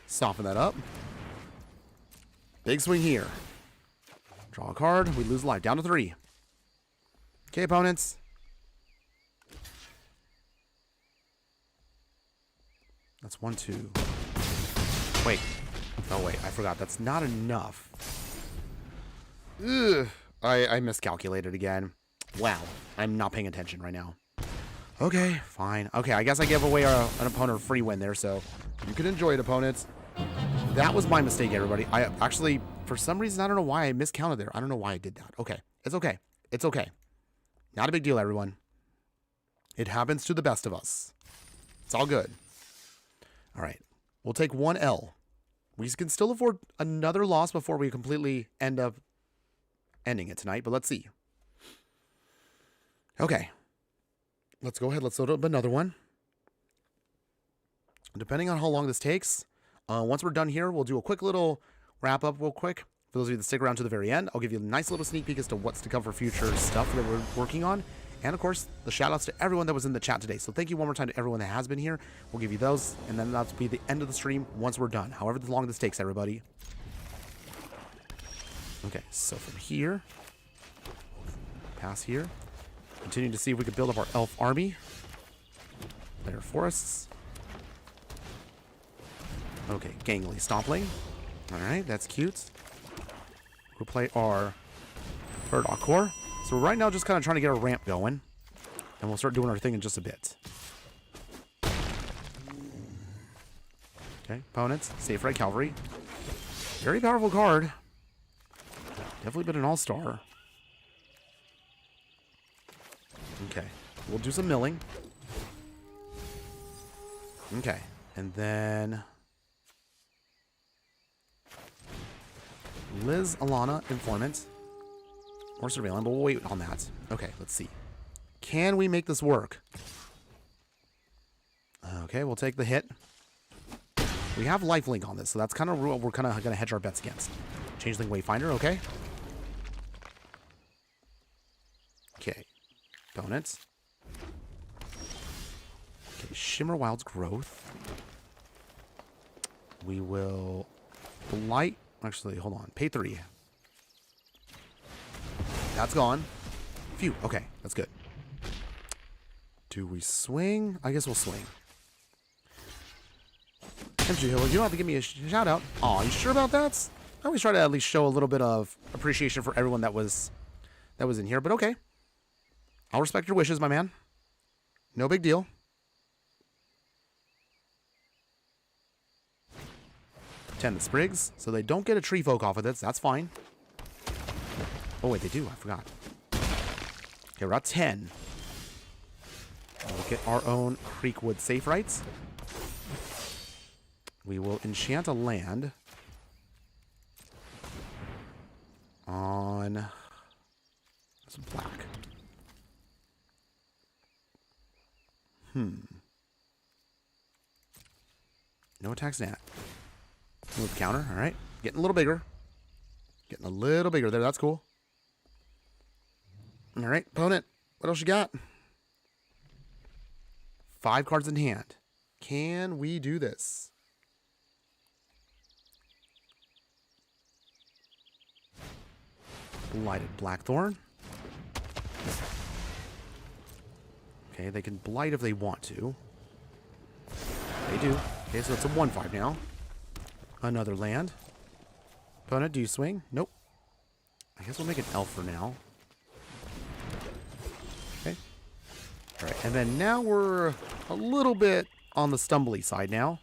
Soften that up. Big swing here. Draw a card. We lose life. Down to 3. Okay, opponents. That's 1, 2. Wait. Oh, wait. I forgot. That's not enough. Ugh. I miscalculated again. Wow. I'm not paying attention right now. Okay, fine. Okay, I guess I gave away an opponent a free win there, so you can enjoy it, opponents. That was my mistake, everybody. I actually, for some reason, I don't know why I miscounted there. I don't know why I did that. Okay, it's okay. It's okay. Not a big deal, everyone. It happens to the best of us. It's all good. All right, we'll take 1 L. We can still afford another loss before we completely end up ending it tonight, but let's see. Okay. Let's go ahead. Let's load up another one. Depending on how long this takes, once we're done here, we'll do a quick little wrap up real quick. For those of you that stick around to the very end, I'll give you a nice little sneak peek as to what's to come for future stuff that we're working on. And of course, the shout outs to everyone that was in the chat today. So thank you one more time to everyone that has been here. We'll give you those, and then that'll be the end of the stream once we're done. However long this takes, everybody. Okay, so from here, pass here. Continue to see if we can build up our elf army. Layer forests. Okay, Gangly Stompling. Alright, that's cute. We'll play our Findakor. So right now just kind of trying to get our ramp going. And we'll start doing our thing in just a bit. Okay, opponents. Safe Red Cavalry. Very powerful card. Definitely been an all-star. Okay, we'll do some milling. Okay, and then Liz Alana Informant. Or surveillance, but we'll wait on that. Okay, let's see. Can we make this work? Okay, we'll take the hit. We have lifelink on this, so that's kind of what we're kind of going to hedge our bets against. Changeling Wayfinder, okay. Okay. Opponents. Okay, Shimmer Wild's Growth. We will Blight. Actually, hold on. Pay 3. That's gone. Phew. Okay, that's good. Do we swing? I guess we'll swing. MTG, you don't have to give me a shout out. Aw, you sure about that? I always try to at least show a little bit of appreciation for everyone that was in here, but okay. I'll respect your wishes, my man. No big deal. Tend the Sprigs, so they don't get a Tree Folk off of this. That's fine. Oh, wait, they do. I forgot. Okay, we're at 10. We'll get our own Creekwood Safe Rights. We will enchant a land on some black. No attacks nat. Move counter. All right. Getting a little bigger. Getting a little bigger there. That's cool. All right, opponent. What else you got? 5 cards in hand. Can we do this? Blighted Blackthorn. Okay, they can blight if they want to. They do. Okay, so it's a 1/5 now. Another land. Opponent, do you swing? Nope. I guess we'll make an elf for now. Okay. Alright, and then now we're a little bit on the stumbly side now.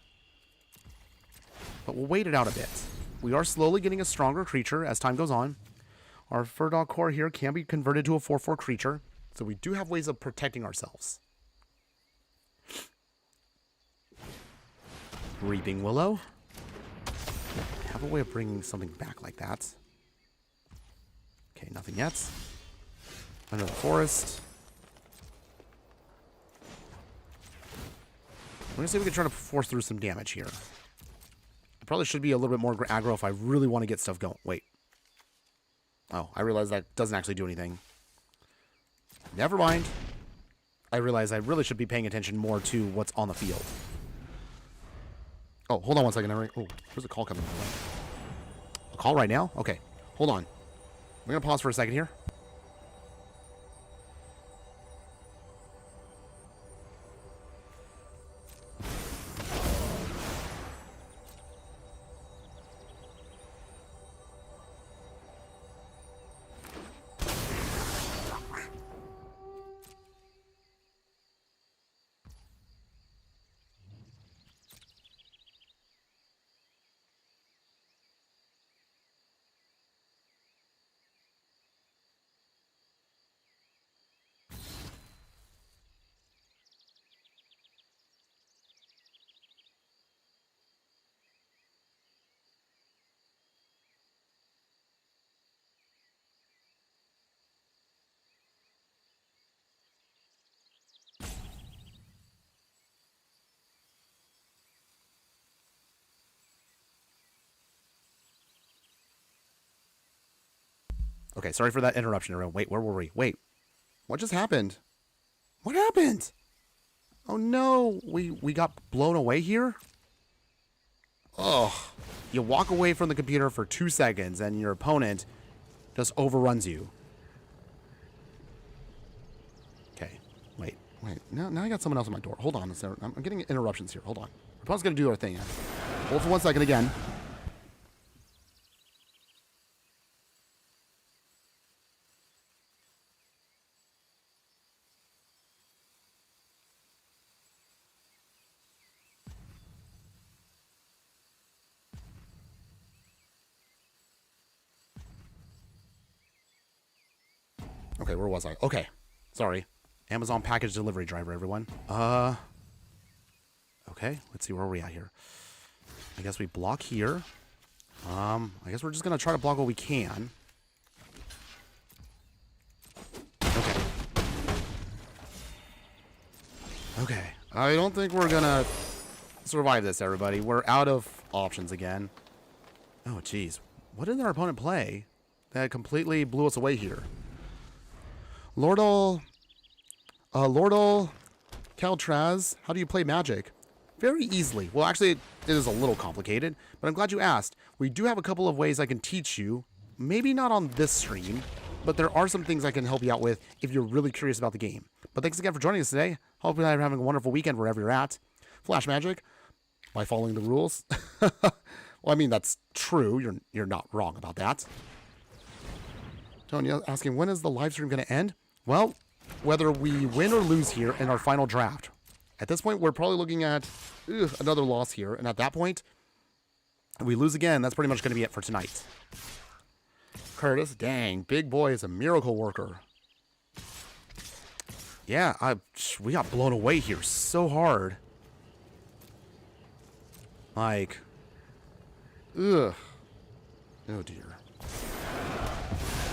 But we'll wait it out a bit. We are slowly getting a stronger creature as time goes on. Our Furdog Core here can be converted to a 4/4 creature. So we do have ways of protecting ourselves. Reaping Willow. Have a way of bringing something back like that. Okay, nothing yet. Another forest. We're going to see if we can try to force through some damage here. I probably should be a little bit more aggro if I really want to get stuff going. Wait. Oh, I realize that doesn't actually do anything. Never mind. I realize I really should be paying attention more to what's on the field. Oh, hold on one second. Oh, there's a call coming. A call right now? Okay, hold on. We're going to pause for a second here. Okay, sorry for that interruption, everyone. Wait, where were we? Wait, what just happened? What happened? Oh no, we got blown away here? Oh, you walk away from the computer for 2 seconds and your opponent just overruns you. Okay, wait. Now I got someone else at my door. Hold on, I'm getting interruptions here. Hold on. Our opponent's gonna do our thing. Hold for 1 second again. Okay, where was I? Okay, sorry. Amazon package delivery driver, everyone. Okay, let's see, where are we at here? I guess we block here. I guess we're just gonna try to block what we can. Okay. I don't think we're gonna survive this, everybody. We're out of options again. Oh, jeez. What did our opponent play that completely blew us away here? Lordal Caltraz, how do you play Magic? Very easily. Well, actually, it is a little complicated, but I'm glad you asked. We do have a couple of ways I can teach you. Maybe not on this stream, but there are some things I can help you out with if you're really curious about the game. But thanks again for joining us today. Hope you're having a wonderful weekend wherever you're at. Flash Magic by following the rules. Well, I mean, that's true. You're not wrong about that. Tony asking, when is the live stream going to end? Well, whether we win or lose here in our final draft. At this point, we're probably looking at another loss here. And at that point, if we lose again, that's pretty much going to be it for tonight. Curtis, dang, big boy is a miracle worker. Yeah, we got blown away here so hard. Like, ugh. Oh, dear.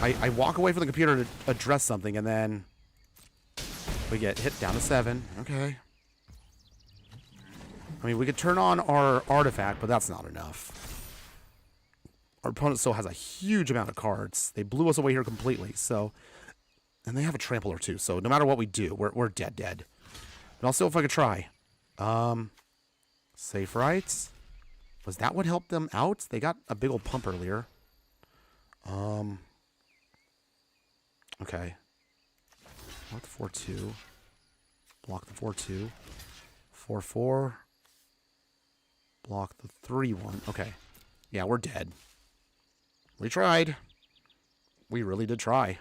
I walk away from the computer to address something, and then we get hit down to 7. Okay. I mean, we could turn on our artifact, but that's not enough. Our opponent still has a huge amount of cards. They blew us away here completely, so... And they have a trampler, too, so no matter what we do, we're dead. But I'll see if I could try. Safe rights. Was that what helped them out? They got a big old pump earlier. Okay. Block the 4-2. Block the 4-2. 4-4. Block the 3-1. Okay. Yeah, we're dead. We tried. We really did try.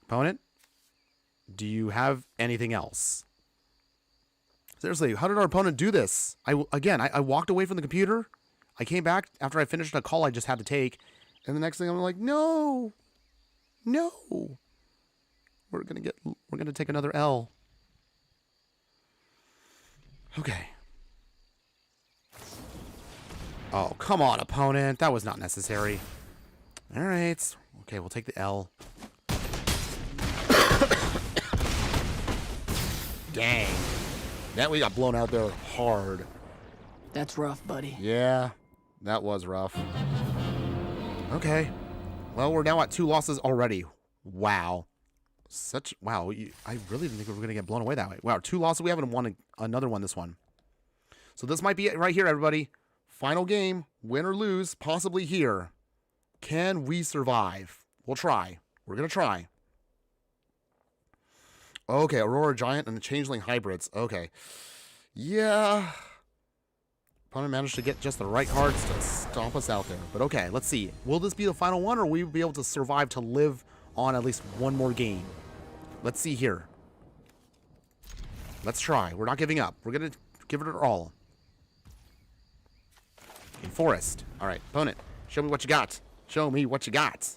Opponent, do you have anything else? Seriously, how did our opponent do this? I walked away from the computer. I came back after I finished a call I just had to take. And the next thing I'm like, no. We're going to take another L. Okay. Oh, come on, opponent. That was not necessary. All right. Okay, we'll take the L. Dang. That we got blown out there hard. That's rough, buddy. Yeah, that was rough. Okay. Well, we're now at 2 losses already. Wow. Wow. I really didn't think we were going to get blown away that way. Wow, 2 losses. We haven't won another one this one. So this might be it right here, everybody. Final game, win or lose, possibly here. Can we survive? We'll try. We're going to try. Okay, Aurora Giant and the Changeling hybrids. Okay. Yeah. Opponent managed to get just the right cards to stomp us out there. But okay, let's see. Will this be the final one, or will we be able to survive to live on at least one more game? Let's see here. Let's try. We're not giving up. We're going to give it our all. In Forest. All right, opponent. Show me what you got. Show me what you got.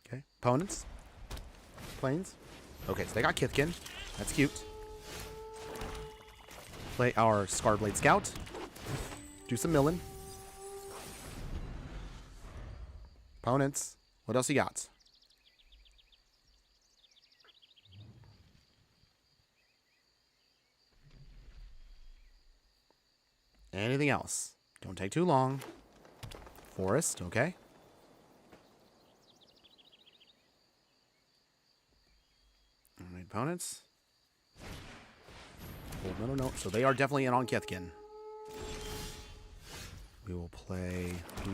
Okay, opponents. Planes. Okay, so they got Kithkin. That's cute. Play our Scarblade Scout. Do some milling. Opponents. What else you got? Anything else? Don't take too long. Forest, okay. All right, opponents. No. So they are definitely in on Kithkin. We will play here.